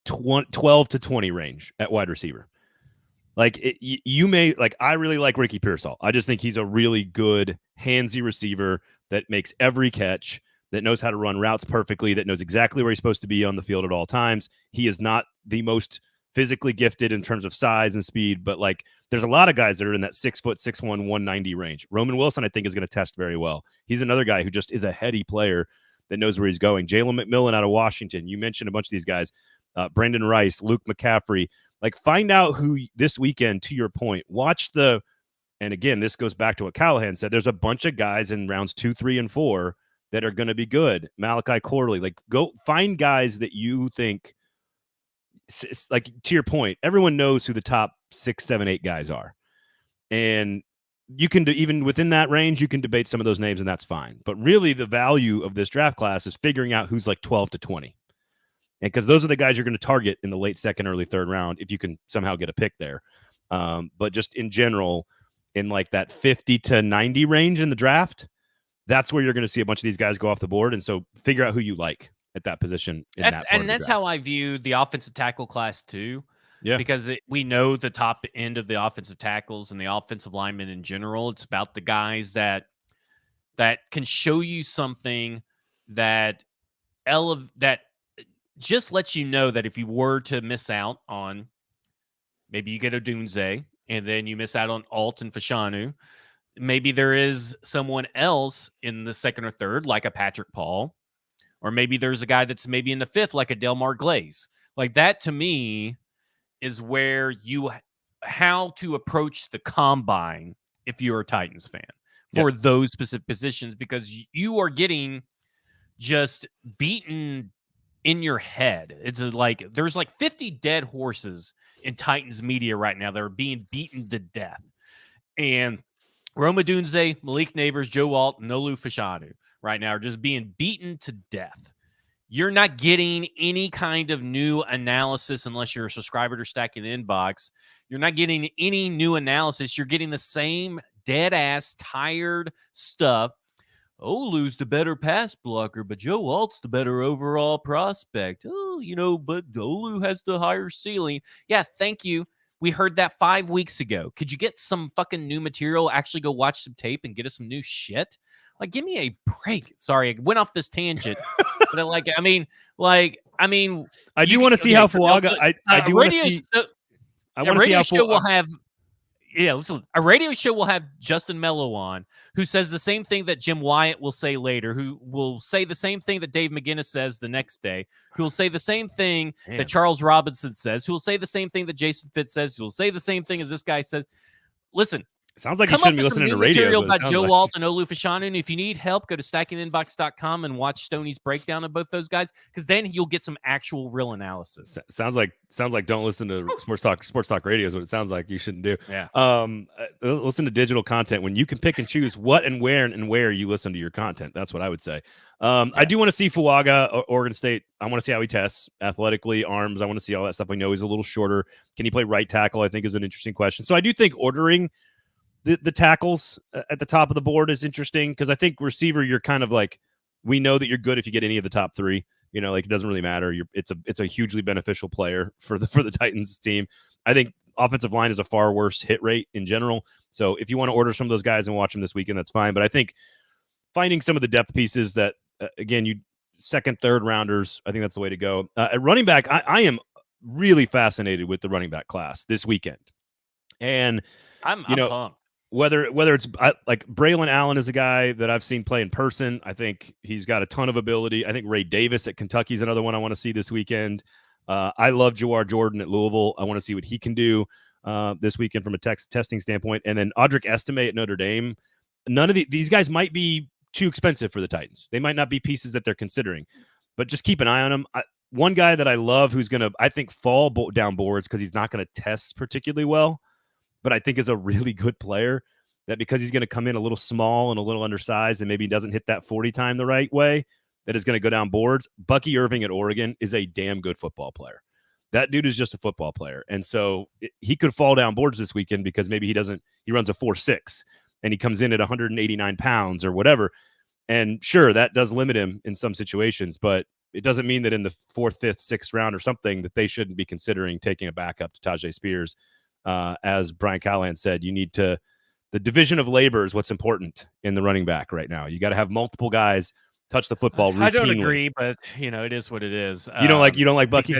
[SPEAKER 1] 12 to 20 range at wide receiver. Like, you may, like, I really like Ricky Pearsall. I just think he's a really good handsy receiver that makes every catch, that knows how to run routes perfectly, that knows exactly where he's supposed to be on the field at all times. He is not the most physically gifted in terms of size and speed, but like, there's a lot of guys that are in that 6', 6'1", 190 range. Roman Wilson, I think, is going to test very well. He's another guy who just is a heady player that knows where he's going. Jalen McMillan out of Washington. You mentioned a bunch of these guys. Brandon Rice, Luke McCaffrey. Like, find out who this weekend, to your point, watch the, and again, this goes back to what Callahan said, there's a bunch of guys in rounds 2, 3, and 4 that are going to be good. Malachi Corley, like, go find guys that you think, like, to your point, everyone knows who the top 6, 7, 8 guys are. And you can do, even within that range, you can debate some of those names, and that's fine. But really, the value of this draft class is figuring out who's like 12 to 20. And because those are the guys you're going to target in the late second, early third round, if you can somehow get a pick there. But just in general, in like that 50 to 90 range in the draft, that's where you're going to see a bunch of these guys go off the board. And so figure out who you like at that position.
[SPEAKER 2] That's how I view the offensive tackle class too. Yeah, because we know the top end of the offensive tackles and the offensive linemen in general. It's about the guys that can show you something that just lets you know that if you were to miss out on, maybe you get a Dunze and then you miss out on Alt and Fashanu, maybe there is someone else in the second or third, like a Patrick Paul, or maybe there's a guy that's maybe in the fifth, like a Delmar Glaze. Like, that to me is where how to approach the combine if you're a Titans fan for those specific positions, because you are getting just beaten in your head. It's like there's like 50 dead horses in Titans media right now that are being beaten to death. And Roma Dunze, Malik Neighbors, Joe Alt, Nolu Fashanu right now are just being beaten to death. You're not getting any kind of new analysis unless you're a subscriber to Stacking the Inbox. You're not getting any new analysis. You're getting the same dead-ass, tired stuff. Olu's the better pass blocker, but Joe Alt's the better overall prospect. Oh, but Olu has the higher ceiling. Yeah, thank you. We heard that 5 weeks ago. Could you get some fucking new material? Actually go watch some tape and get us some new shit? Like, give me a break. Sorry, I went off this tangent. But I
[SPEAKER 1] do want to see how Fuaga. I do want to see. I want to see how
[SPEAKER 2] show will have. Yeah, listen. A radio show will have Justin Mello on, who says the same thing that Jim Wyatt will say later, who will say the same thing that Dave McGinnis says the next day, who will say the same thing that Charles Robinson says, who will say the same thing that Jason Fitz says, who will say the same thing as this guy says. Listen.
[SPEAKER 1] Sounds like you shouldn't be listening to radio.
[SPEAKER 2] Material about Joe Alt and Olu Fashanu. And if you need help, go to stackinginbox.com and watch Stoney's breakdown of both those guys, because then you'll get some actual real analysis.
[SPEAKER 1] Sounds like don't listen to sports talk radio is what it sounds like you shouldn't do.
[SPEAKER 2] Yeah.
[SPEAKER 1] Listen to digital content when you can pick and choose what and where you listen to your content. That's what I would say. I do want to see Fuaga, Oregon State. I want to see how he tests athletically, arms. I want to see all that stuff. I know he's a little shorter. Can he play right tackle? I think is an interesting question. So I do think ordering the tackles at the top of the board is interesting, because I think receiver, you're kind of like, we know that you're good if you get any of the top three. Like, it doesn't really matter. It's a hugely beneficial player for the Titans team. I think offensive line is a far worse hit rate in general. So if you want to order some of those guys and watch them this weekend, that's fine. But I think finding some of the depth pieces that, again, you second, third rounders, I think that's the way to go. At running back, I am really fascinated with the running back class this weekend. And
[SPEAKER 2] I'm pumped.
[SPEAKER 1] Whether it's like Braylon Allen is a guy that I've seen play in person. I think he's got a ton of ability. I think Ray Davis at Kentucky is another one I want to see this weekend. I love Jawar Jordan at Louisville. I want to see what he can do this weekend from a testing standpoint. And then Audric Estime at Notre Dame. None of these guys might be too expensive for the Titans. They might not be pieces that they're considering, but just keep an eye on them. One guy that I love who's going to, I think, fall down boards because he's not going to test particularly well, but I think is a really good player, that because he's going to come in a little small and a little undersized and maybe he doesn't hit that 40 time the right way, that is going to go down boards. Bucky Irving at Oregon is a damn good football player. That dude is just a football player. And so he could fall down boards this weekend because maybe he runs a 4.6 and he comes in at 189 pounds or whatever. And sure, that does limit him in some situations, but it doesn't mean that in the 4th, 5th, 6th round or something that they shouldn't be considering taking a backup to Tajay Spears. As Brian Callahan said, the division of labor is what's important in the running back right now. You got to have multiple guys touch the football routinely.
[SPEAKER 2] I don't agree, but it is what it is.
[SPEAKER 1] You don't like Bucky?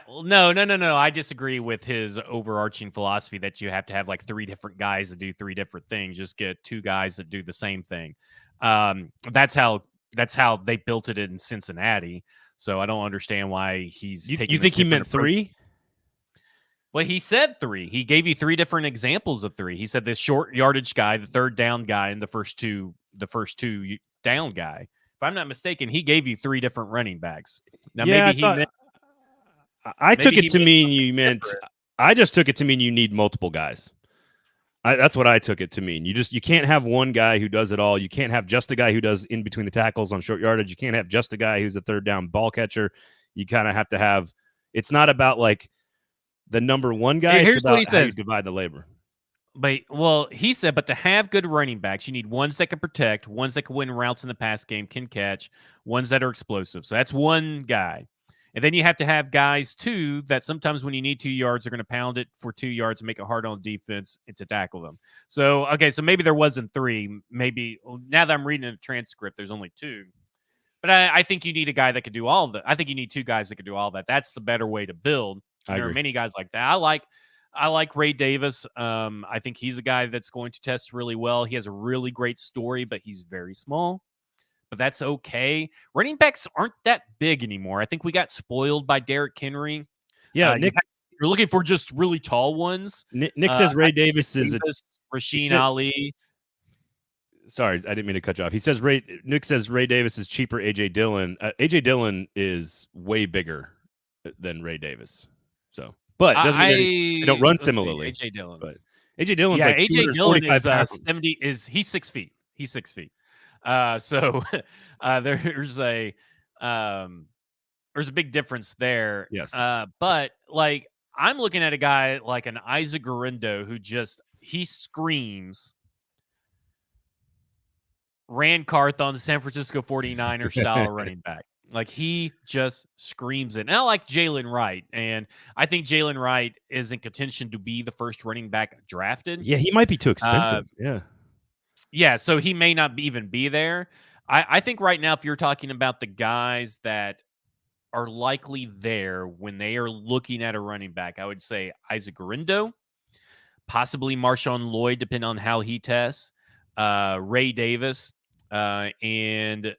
[SPEAKER 2] No. I disagree with his overarching philosophy that you have to have like 3 different guys that do 3 different things. Just get 2 guys that do the same thing. That's how they built it in Cincinnati. So I don't understand why he's taking.
[SPEAKER 1] You think he meant 3?
[SPEAKER 2] Well, he said 3. He gave you 3 different examples of 3. He said the short yardage guy, the third down guy, and the first two down guy. If I'm not mistaken, he gave you 3 different running backs. Now, maybe
[SPEAKER 1] I took it to mean you meant. I just took it to mean you need multiple guys. That's what I took it to mean. You can't have one guy who does it all. You can't have just a guy who does in between the tackles on short yardage. You can't have just a guy who's a third down ball catcher. You kind of have to have. It's not about like the number one guy.
[SPEAKER 2] Here's
[SPEAKER 1] it's about
[SPEAKER 2] what he
[SPEAKER 1] how
[SPEAKER 2] says.
[SPEAKER 1] you divide the labor.
[SPEAKER 2] He said, but to have good running backs, you need ones that can protect, ones that can win routes in the pass game, can catch, ones that are explosive. So that's one guy. And then you have to have guys, too, that sometimes when you need 2 yards, are going to pound it for 2 yards and make it hard on defense and to tackle them. So, okay, so maybe there wasn't 3. Maybe now that I'm reading a transcript, there's only 2. But I think you need a guy that could do all of that. I think you need 2 guys that could do all that. That's the better way to build. There are many guys like that. I like Ray Davis. I think he's a guy that's going to test really well. He has a really great story, but he's very small. But that's okay. Running backs aren't that big anymore. I think we got spoiled by Derrick Henry.
[SPEAKER 1] Yeah, Nick,
[SPEAKER 2] you're looking for just really tall ones.
[SPEAKER 1] Nick says Ray Davis is
[SPEAKER 2] Rasheen Ali.
[SPEAKER 1] Sorry, I didn't mean to cut you off. Nick says Ray Davis is cheaper. AJ Dillon. AJ Dillon is way bigger than Ray Davis. So, but doesn't mean they don't run similarly.
[SPEAKER 2] AJ Dillon,
[SPEAKER 1] but AJ Dillon's
[SPEAKER 2] like
[SPEAKER 1] AJ Dillon
[SPEAKER 2] is
[SPEAKER 1] 70.
[SPEAKER 2] He's 6 feet. He's 6 feet. So there's a There's a big difference there.
[SPEAKER 1] Yes.
[SPEAKER 2] But like I'm looking at a guy like an Isaac Guerrero who he screams Ran Carthon, the San Francisco 49er style running back. Like he just screams it. And I like Jalen Wright. And I think Jalen Wright is in contention to be the first running back drafted.
[SPEAKER 1] Yeah, he might be too expensive.
[SPEAKER 2] Yeah, so he may not even be there. I think right now, if you're talking about the guys that are likely there when they are looking at a running back, I would say Isaac Guerrero, possibly Marshawn Lloyd, depending on how he tests, Ray Davis, and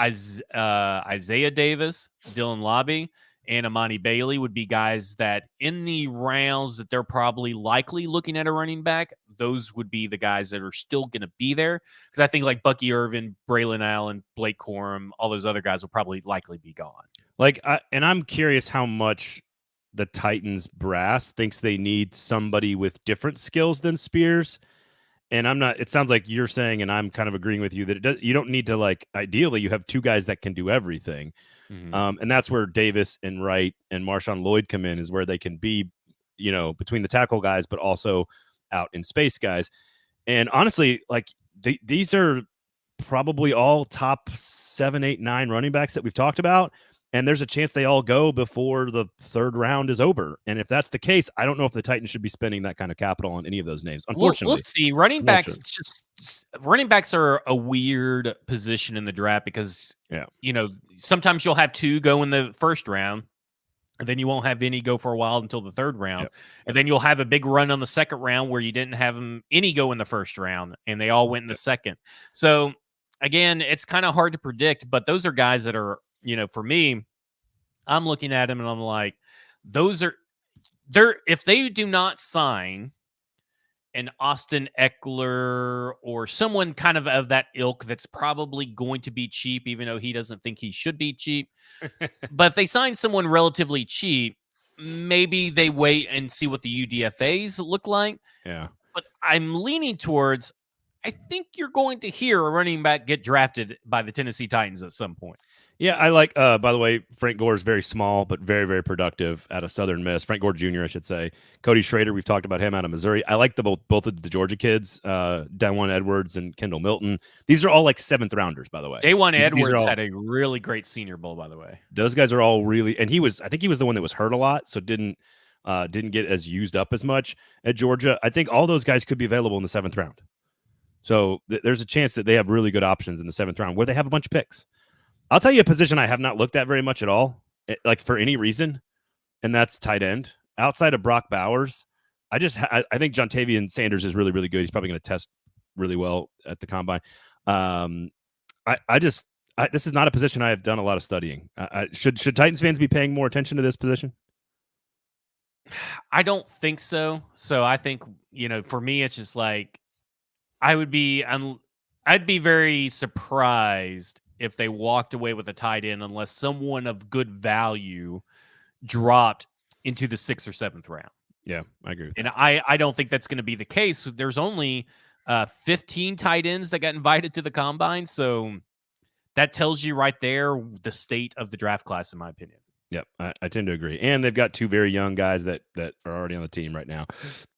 [SPEAKER 2] Isaiah Davis, Dylan Lobby, and Amani Bailey would be guys that in the rounds that they're probably likely looking at a running back, those would be the guys that are still going to be there. Because I think like Bucky Irvin, Braylon Allen, Blake Corum, all those other guys will probably likely be gone.
[SPEAKER 1] And I'm curious how much the Titans brass thinks they need somebody with different skills than Spears. And it sounds like you're saying, and I'm kind of agreeing with you, that you don't need to, like, ideally you have two guys that can do everything. And that's where Davis and Wright and Marshawn Lloyd come in, is where they can be, between the tackle guys, but also out in space guys. And honestly, like these are probably all top 7, 8, 9 running backs that we've talked about. And there's a chance they all go before the third round is over. And if that's the case, I don't know if the Titans should be spending that kind of capital on any of those names. Unfortunately,
[SPEAKER 2] we'll see. Running backs are a weird position in the draft because, sometimes you'll have 2 go in the first round, and then you won't have any go for a while until the third round. Yep. And then you'll have a big run on the second round where you didn't have any go in the first round, and they all went in the second. So, again, it's kind of hard to predict, but those are guys that are, for me, I'm looking at them and I'm like, if they do not sign an Austin Eckler or someone kind of that ilk that's probably going to be cheap, even though he doesn't think he should be cheap. But if they sign someone relatively cheap, maybe they wait and see what the UDFAs look like.
[SPEAKER 1] Yeah.
[SPEAKER 2] But I'm leaning towards, I think you're going to hear a running back get drafted by the Tennessee Titans at some point.
[SPEAKER 1] Yeah, I like, by the way, Frank Gore is very small, but very, very productive out of Southern Miss. Frank Gore Jr., I should say. Cody Schrader, we've talked about him out of Missouri. I like both of the Georgia kids, Dawan Edwards and Kendall Milton. These are all like 7th rounders, by the way.
[SPEAKER 2] Dawan Edwards had a really great Senior Bowl, by the way.
[SPEAKER 1] Those guys are all really, and I think he was the one that was hurt a lot, so didn't get as used up as much at Georgia. I think all those guys could be available in the 7th round. So there's a chance that they have really good options in the 7th round where they have a bunch of picks. I'll tell you a position I have not looked at very much at all, like for any reason, and that's tight end. Outside of Brock Bowers, I think Jontavian Sanders is really, really good. He's probably going to test really well at the combine. This is not a position I have done a lot of studying. Should Titans fans be paying more attention to this position?
[SPEAKER 2] I don't think so. So I think, for me, it's just like I'd be very surprised if they walked away with a tight end unless someone of good value dropped into the 6th or 7th round.
[SPEAKER 1] Yeah, I agree with
[SPEAKER 2] that.
[SPEAKER 1] And
[SPEAKER 2] I don't think that's going to be the case. There's only 15 tight ends that got invited to the combine. So that tells you right there the state of the draft class, in my opinion.
[SPEAKER 1] Yep, I tend to agree. And they've got 2 very young guys that are already on the team right now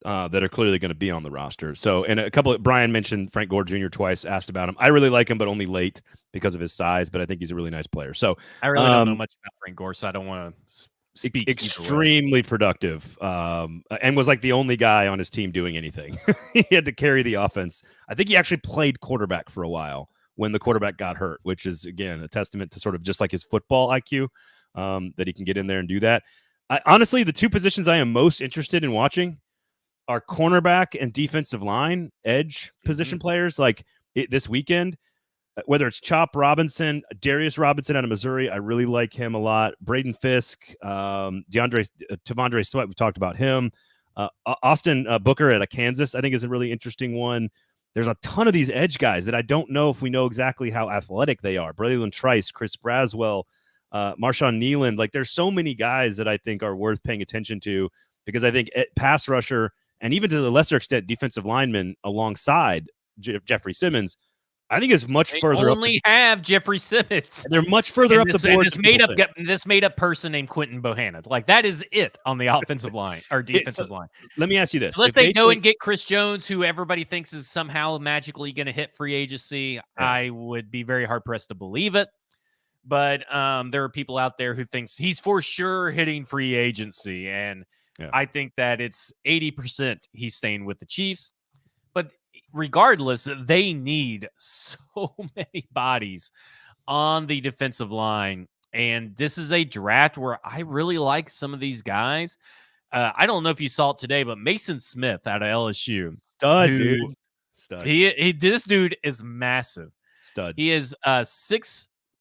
[SPEAKER 1] that are clearly going to be on the roster. So, and Brian mentioned Frank Gore Jr. twice, asked about him. I really like him, but only late because of his size, but I think he's a really nice player. So
[SPEAKER 2] I really don't know much about Frank Gore, so I don't want to speak.
[SPEAKER 1] Extremely productive and was like the only guy on his team doing anything. He had to carry the offense. I think he actually played quarterback for a while when the quarterback got hurt, which is, again, a testament to sort of just like his football IQ. That he can get in there and do that. Honestly, the 2 positions I am most interested in watching are cornerback and defensive line, edge position players. Like this weekend, whether it's Chop Robinson, Darius Robinson out of Missouri, I really like him a lot. Braden Fisk, Tavondre Sweat, we talked about him. Austin Booker at Kansas, I think, is a really interesting one. There's a ton of these edge guys that I don't know if we know exactly how athletic they are. Braylon Trice, Chris Braswell, Marshawn Nealand. Like, there's so many guys that I think are worth paying attention to, because I think pass rusher and even to the lesser extent defensive linemen alongside Jeffrey Simmons, I think it's much
[SPEAKER 2] They
[SPEAKER 1] further up.
[SPEAKER 2] only have Jeffrey Simmons.
[SPEAKER 1] They're much further up the board.
[SPEAKER 2] This made up person named Quentin Bohanna. Like that is it on the offensive line or defensive line.
[SPEAKER 1] Let me ask you this:
[SPEAKER 2] unless they go and get Chris Jones, who everybody thinks is somehow magically going to hit free agency, I would be very hard pressed to believe it. But there are people out there who thinks he's for sure hitting free agency, and I think that it's 80% he's staying with the Chiefs. But regardless, they need so many bodies on the defensive line. And this is a draft where I really like some of these guys. I don't know if you saw it today, but Mason Smith out of LSU.
[SPEAKER 1] Stud, dude. Stud.
[SPEAKER 2] This dude is massive.
[SPEAKER 1] Stud.
[SPEAKER 2] He is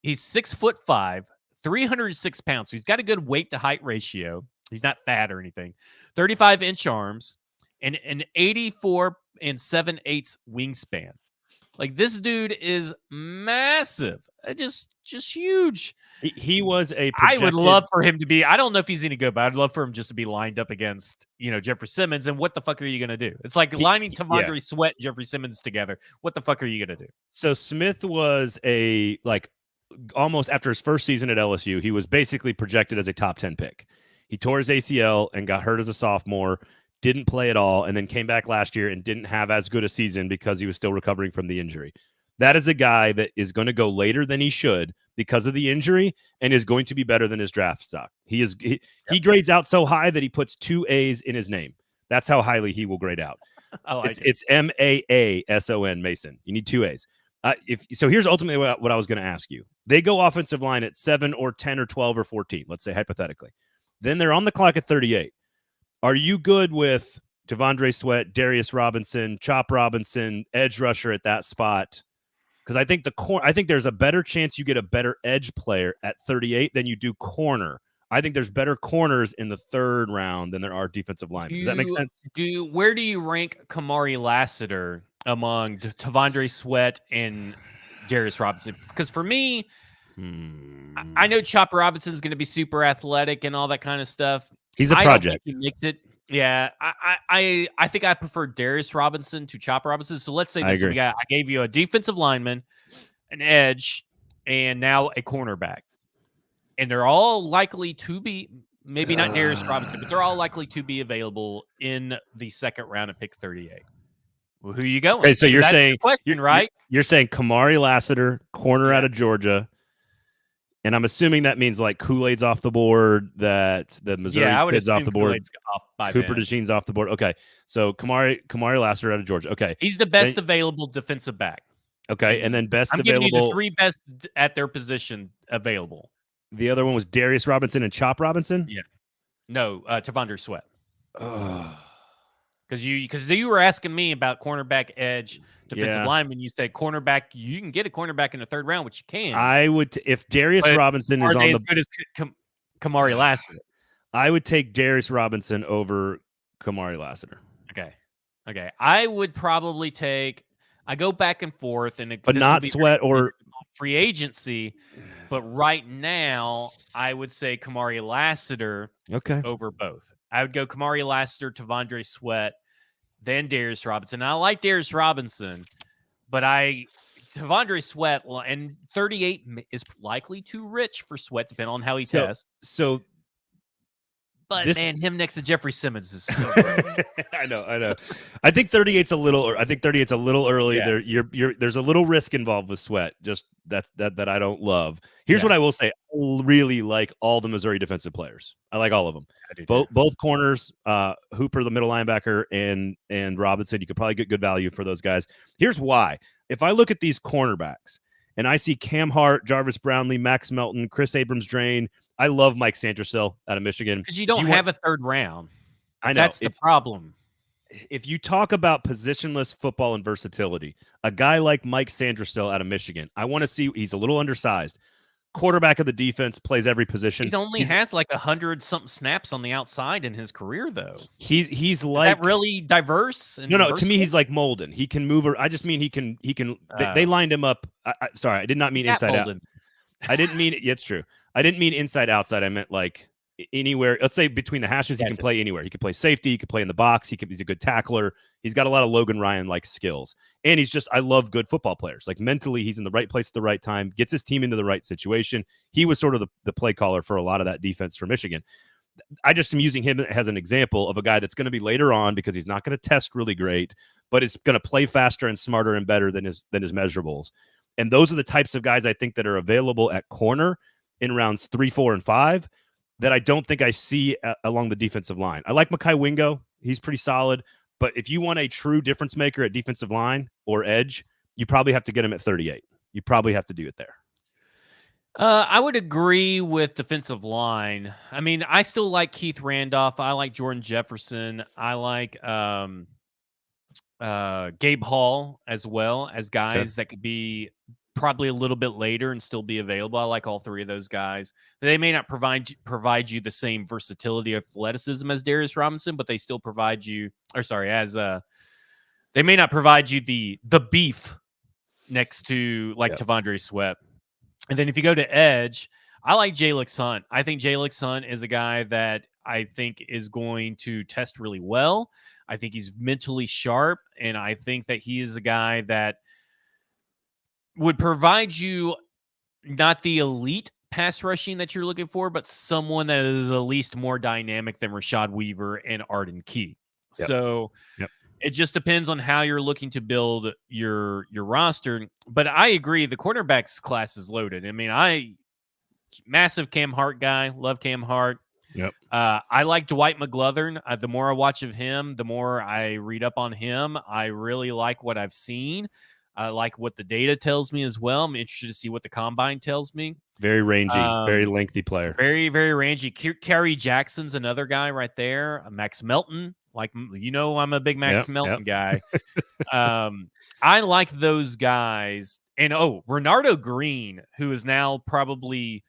[SPEAKER 2] he's 6'5", 306 pounds. So he's got a good weight to height ratio. He's not fat or anything. 35-inch arms and an 84 7/8 wingspan. Like this dude is massive. Just huge.
[SPEAKER 1] He was a
[SPEAKER 2] I would love for him to be, I don't know if he's going to go, but I'd love for him just to be lined up against, Jeffrey Simmons. And what the fuck are you going to do? It's like lining Tavondre Sweat, Jeffrey Simmons together. What the fuck are you going to do?
[SPEAKER 1] So Smith was almost after his first season at LSU, he was basically projected as a top 10 pick. He tore his ACL and got hurt as a sophomore, didn't play at all, and then came back last year and didn't have as good a season because he was still recovering from the injury. That is a guy that is going to go later than he should because of the injury and is going to be better than his draft stock. He grades out so high that he puts 2 A's in his name. That's how highly he will grade out. It's Maason, Mason. You need 2 A's. So here's ultimately what I was going to ask you. They go offensive line at 7 or 10 or 12 or 14, let's say hypothetically. Then they're on the clock at 38. Are you good with Tavondre Sweat, Darius Robinson, Chop Robinson, edge rusher at that spot? Because I think there's a better chance you get a better edge player at 38 than you do corner. I think there's better corners in the 3rd round than there are defensive linemen. Does that make sense?
[SPEAKER 2] Where do you rank Kamari Lassiter among Tavondre Sweat and Darius Robinson? Because for me, I know Chopper Robinson's going to be super athletic and all that kind of stuff.
[SPEAKER 1] He's a project.
[SPEAKER 2] He makes it. Yeah, I think I prefer Darius Robinson to Chopper Robinson. So let's say this: I gave you a defensive lineman, an edge, and now a cornerback, and they're all likely to be, maybe not Darius Robinson, but they're all likely to be available in the 2nd round at pick 38. Well, who are you going?
[SPEAKER 1] Okay, so you're saying
[SPEAKER 2] question, right?
[SPEAKER 1] You're saying Kamari Lassiter, corner out of Georgia. And I'm assuming that means like Kool-Aid's off the board, that the Missouri kid's off the board, Cooper DeJean's off the board. Okay, so Kamari Lassiter out of Georgia. Okay,
[SPEAKER 2] he's the best available defensive back.
[SPEAKER 1] Okay, and then best
[SPEAKER 2] available.
[SPEAKER 1] I'm
[SPEAKER 2] giving you the 3 best at their position available.
[SPEAKER 1] The other one was Darius Robinson and Chop Robinson.
[SPEAKER 2] Yeah, no, Tavondre Sweat. Because you were asking me about cornerback, edge, defensive lineman. You said cornerback. You can get a cornerback in the 3rd round, which you can.
[SPEAKER 1] I would if Darius Robinson is on the
[SPEAKER 2] good as Kamari Lassiter.
[SPEAKER 1] I would take Darius Robinson over Kamari Lassiter.
[SPEAKER 2] Okay. I would probably take. I go back and forth,
[SPEAKER 1] but not Sweat or
[SPEAKER 2] free agency. But right now, I would say Kamari Lassiter. Over both. I would go Kamari Lassiter, Tavondre Sweat, then Darius Robinson. I like Darius Robinson, but Tavondre Sweat and 38 is likely too rich for Sweat, depending on how he tests. But him next to Jeffrey Simmons is so great.
[SPEAKER 1] I know. I think 38's a little early. Yeah. There's a little risk involved with Sweat. Just that I don't love. Here's what I will say. I really like all the Missouri defensive players. I like all of them. Both corners, Hooper, the middle linebacker, and Robinson. You could probably get good value for those guys. Here's why. If I look at these cornerbacks and I see Cam Hart, Jarvis Brownlee, Max Melton, Chris Abrams-Drain, I love Mike Sanderson out of Michigan.
[SPEAKER 2] Because you don't have a 3rd round.
[SPEAKER 1] I know.
[SPEAKER 2] That's the problem.
[SPEAKER 1] If you talk about positionless football and versatility, a guy like Mike Sanderson out of Michigan, I want to see. He's a little undersized. Quarterback of the defense, plays every position.
[SPEAKER 2] He has like 100-something snaps on the outside in his career, though.
[SPEAKER 1] He's like,
[SPEAKER 2] is that really diverse?
[SPEAKER 1] No. To me, he's like Molden. He can move. I just mean he can. They lined him up. Sorry, I did not mean inside out. I didn't mean it. It's true. I didn't mean inside outside. I meant like anywhere. Let's say between the hashes, he can play anywhere. He can play safety. He can play in the box. He's a good tackler. He's got a lot of Logan Ryan-like skills. And I love good football players. Like mentally, he's in the right place at the right time, gets his team into the right situation. He was sort of the play caller for a lot of that defense for Michigan. I just am using him as an example of a guy that's going to be later on because he's not going to test really great, but is going to play faster and smarter and better than his measurables. And those are the types of guys I think that are available at corner in rounds 3, 4, and 5 that I don't think I see along the defensive line. I like Mekhi Wingo. He's pretty solid. But if you want a true difference maker at defensive line or edge, you probably have to get him at 38. You probably have to do it there.
[SPEAKER 2] I would agree with defensive line. I mean, I still like Keith Randolph. I like Jordan Jefferson. I like Gabe Hall as well as guys that could be probably a little bit later and still be available. I like all three of those guys. They may not provide you the same versatility or athleticism as Darius Robinson, but they still provide you, they may not provide you the beef next to T'Vondre Sweat. And then if you go to edge, I like Jalix Hunt. I think Jalix Hunt is a guy that I think is going to test really well. I think he's mentally sharp, and I think that he is a guy that would provide you not the elite pass rushing that you're looking for, but someone that is at least more dynamic than Rashad Weaver and Arden Key.
[SPEAKER 1] Yep.
[SPEAKER 2] So it just depends on how you're looking to build your roster. But I agree, the cornerbacks class is loaded. I mean, massive Cam Hart guy, love Cam Hart.
[SPEAKER 1] Yep.
[SPEAKER 2] I like Dwight McGlothern. The more I watch of him, the more I read up on him. I really like what I've seen. I like what the data tells me as well. I'm interested to see what the combine tells me.
[SPEAKER 1] Very rangy, very lengthy player.
[SPEAKER 2] Very, very rangy. Kerry Jackson's another guy right there. Max Melton. I'm a big Max Melton guy. I like those guys. And, Renardo Green, who is now probably,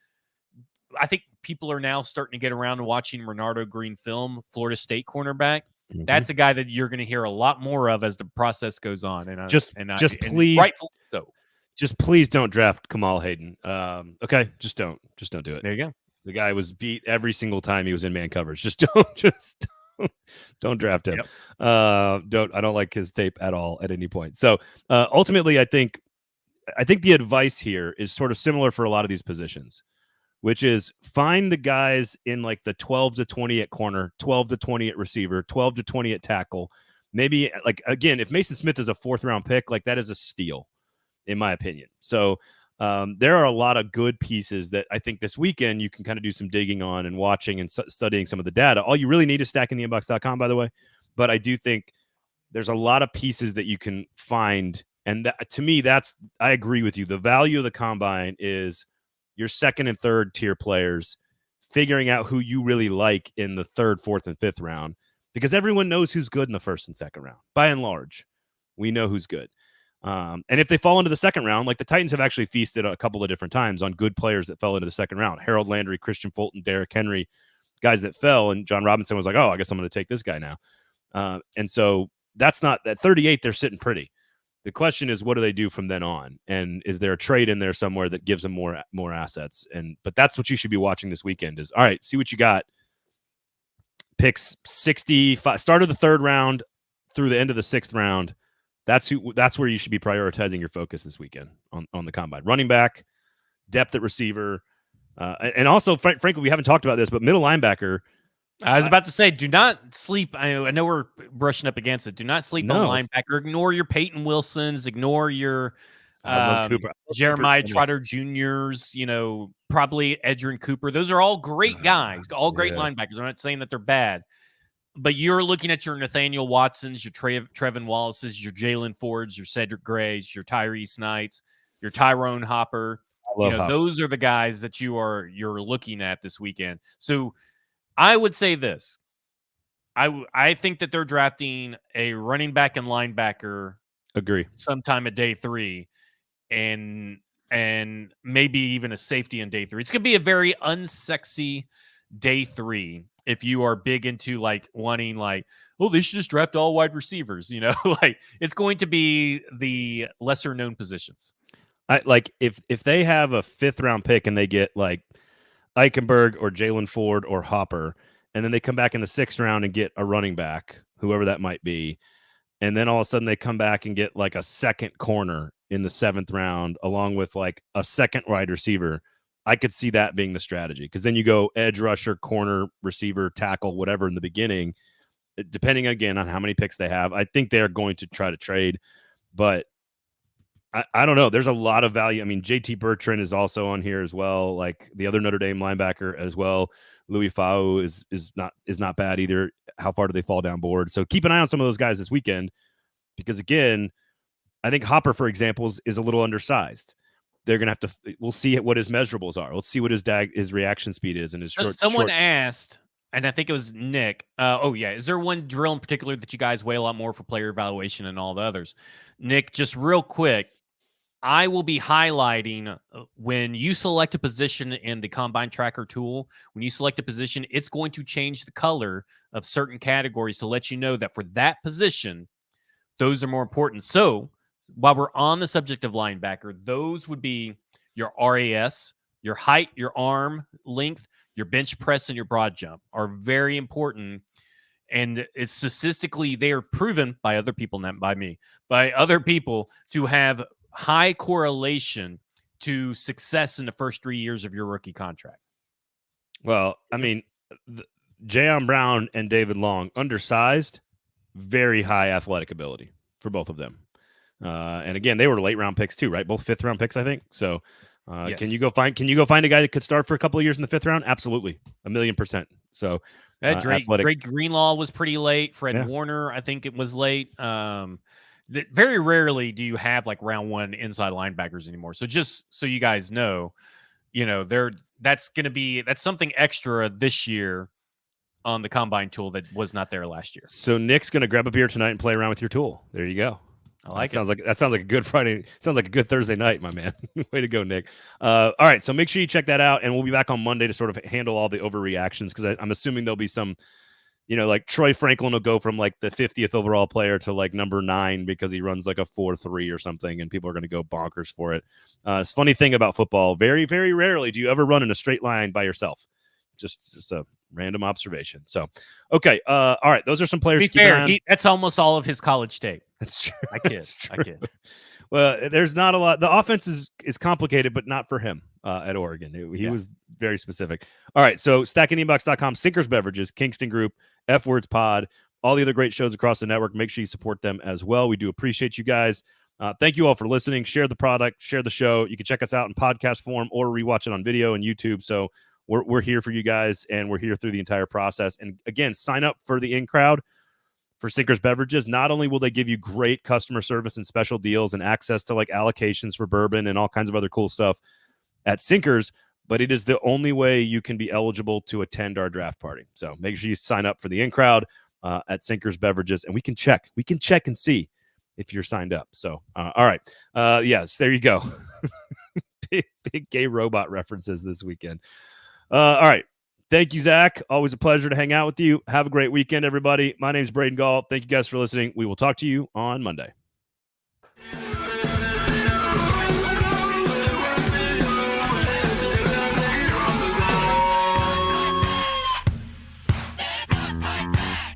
[SPEAKER 2] I think people are now starting to get around to watching Renardo Green film, Florida State cornerback. Mm-hmm. That's a guy that you're going to hear a lot more of as the process goes on. And please, rightfully so.
[SPEAKER 1] Just please don't draft Kamal Hayden. Okay, just don't do it.
[SPEAKER 2] There you go.
[SPEAKER 1] The guy was beat every single time he was in man coverage. Just don't draft him. Yep. I don't like his tape at all at any point. So ultimately, I think the advice here is sort of similar for a lot of these positions, which is find the guys in like the 12 to 20 at corner, 12 to 20 at receiver, 12 to 20 at tackle. Maybe again, if Mason Smith is a 4th round pick, that is a steal, in my opinion. So there are a lot of good pieces that I think this weekend you can kind of do some digging on and watching and studying some of the data. All you really need is stackintheinbox.com, by the way. But I do think there's a lot of pieces that you can find. And that, to me, I agree with you. The value of the combine is your 2nd and 3rd tier players figuring out who you really like in the 3rd, 4th, and 5th round, because everyone knows who's good in the 1st and 2nd round. By and large, we know who's good. And if they fall into the 2nd round, like the Titans have actually feasted a couple of different times on good players that fell into the 2nd round. Harold Landry, Christian Fulton, Derrick Henry, guys that fell. And John Robinson was like, oh, I guess I'm going to take this guy now. And so that's not at 38. They're sitting pretty. The question is, what do they do from then on? And is there a trade in there somewhere that gives them more assets? But that's what you should be watching this weekend is, all right, see what you got. Picks 65, start of the 3rd round through the end of the 6th round. That's where you should be prioritizing your focus this weekend on the combine. Running back, depth at receiver, and also, frankly, we haven't talked about this, but middle linebacker.
[SPEAKER 2] I was about to say, do not sleep. I know we're brushing up against it. Do not sleep on linebacker. Ignore your Peyton Wilsons. Ignore your Jeremiah Trotter Jr.'s, probably Edgerrin Cooper. Those are all great guys, all great linebackers. I'm not saying that they're bad. But you're looking at your Nathaniel Watsons, your Trevin Wallaces, your Jalen Fords, your Cedric Grays, your Tyrese Knights, your Tyrone Hopper.
[SPEAKER 1] Hopper.
[SPEAKER 2] Those are the guys that you're looking at this weekend. So I would say this. I think that they're drafting a running back and linebacker.
[SPEAKER 1] Agree.
[SPEAKER 2] Sometime at day 3, and maybe even a safety on day 3. It's gonna be a very unsexy day 3 if you are big into wanting they should just draft all wide receivers. It's going to be the lesser known positions.
[SPEAKER 1] If they have a 5th round pick and they get Eichenberg or Jalen Ford or Hopper, and then they come back in the 6th round and get a running back, whoever that might be, and then all of a sudden they come back and get like a second corner in the 7th round along with like a second wide receiver, I could see that being the strategy, because then you go edge rusher, corner, receiver, tackle, whatever in the beginning, depending again on how many picks they have. I think they're going to try to trade, but I don't know. There's a lot of value. I mean, JT Bertrand is also on here as well, like the other Notre Dame linebacker as well. Louis Fau is not bad either. How far do they fall down board? So keep an eye on some of those guys this weekend, because again, I think Hopper, for example, is a little undersized. They're gonna have to. We'll see what his measurables are. Let's see what his reaction speed is and his short.
[SPEAKER 2] Someone asked, and I think it was Nick. Is there one drill in particular that you guys weigh a lot more for player evaluation and all the others? Nick, just real quick, I will be highlighting when you select a position in the Combine Tracker tool. When you select a position, it's going to change the color of certain categories to let you know that for that position, those are more important. So while we're on the subject of linebacker, those would be your RAS, your height, your arm length, your bench press, and your broad jump are very important. And it's statistically, they are proven by other people, not by me, by other people, to have high correlation to success in the first 3 years of your rookie contract.
[SPEAKER 1] Well, I mean, Jayon Brown and David Long, undersized, very high athletic ability for both of them. And again, they were late round picks too, right? Both 5th round picks, I think. So yes. Can you go find a guy that could start for a couple of years in the 5th round? Absolutely. 1,000,000%. So
[SPEAKER 2] Drake Greenlaw was pretty late. Fred Warner, I think it was late. Very rarely do you have like round 1 inside linebackers anymore. So just so you guys know, that's something extra this year on the Combine tool that was not there last year.
[SPEAKER 1] So Nick's going to grab a beer tonight and play around with your tool. There you go. That sounds like a good Friday. Sounds like a good Thursday night, my man. Way to go, Nick. All right, so make sure you check that out, and we'll be back on Monday to sort of handle all the overreactions, because I'm assuming there'll be some, like Troy Franklin will go from like the 50th overall player to like number 9 because he runs like a 4.3 or something, and people are going to go bonkers for it. It's a funny thing about football. Very, very rarely do you ever run in a straight line by yourself. Just a random observation. So, okay. All right. Those are some players.
[SPEAKER 2] To be fair, that's almost all of his college tape.
[SPEAKER 1] That's true.
[SPEAKER 2] I kid.
[SPEAKER 1] Well, there's not a lot. The offense is complicated, but not for him at Oregon. He was very specific. All right. So stackingtheinbox.com, Sinkers Beverages, Kingston Group, F Words Pod, all the other great shows across the network. Make sure you support them as well. We do appreciate you guys. Thank you all for listening. Share the product, share the show. You can check us out in podcast form or rewatch it on video and YouTube. So we're here for you guys, and we're here through the entire process. And again, sign up for the in-crowd for Sinkers Beverages. Not only will they give you great customer service and special deals and access to like allocations for bourbon and all kinds of other cool stuff at Sinkers, but it is the only way you can be eligible to attend our draft party. So make sure you sign up for the in-crowd at Sinkers Beverages, and we can check and see if you're signed up. So, all right. Yes, there you go. big gay robot references this weekend. All right. Thank you, Zach. Always a pleasure to hang out with you. Have a great weekend, everybody. My name is Braden Gall. Thank you guys for listening. We will talk to you on Monday.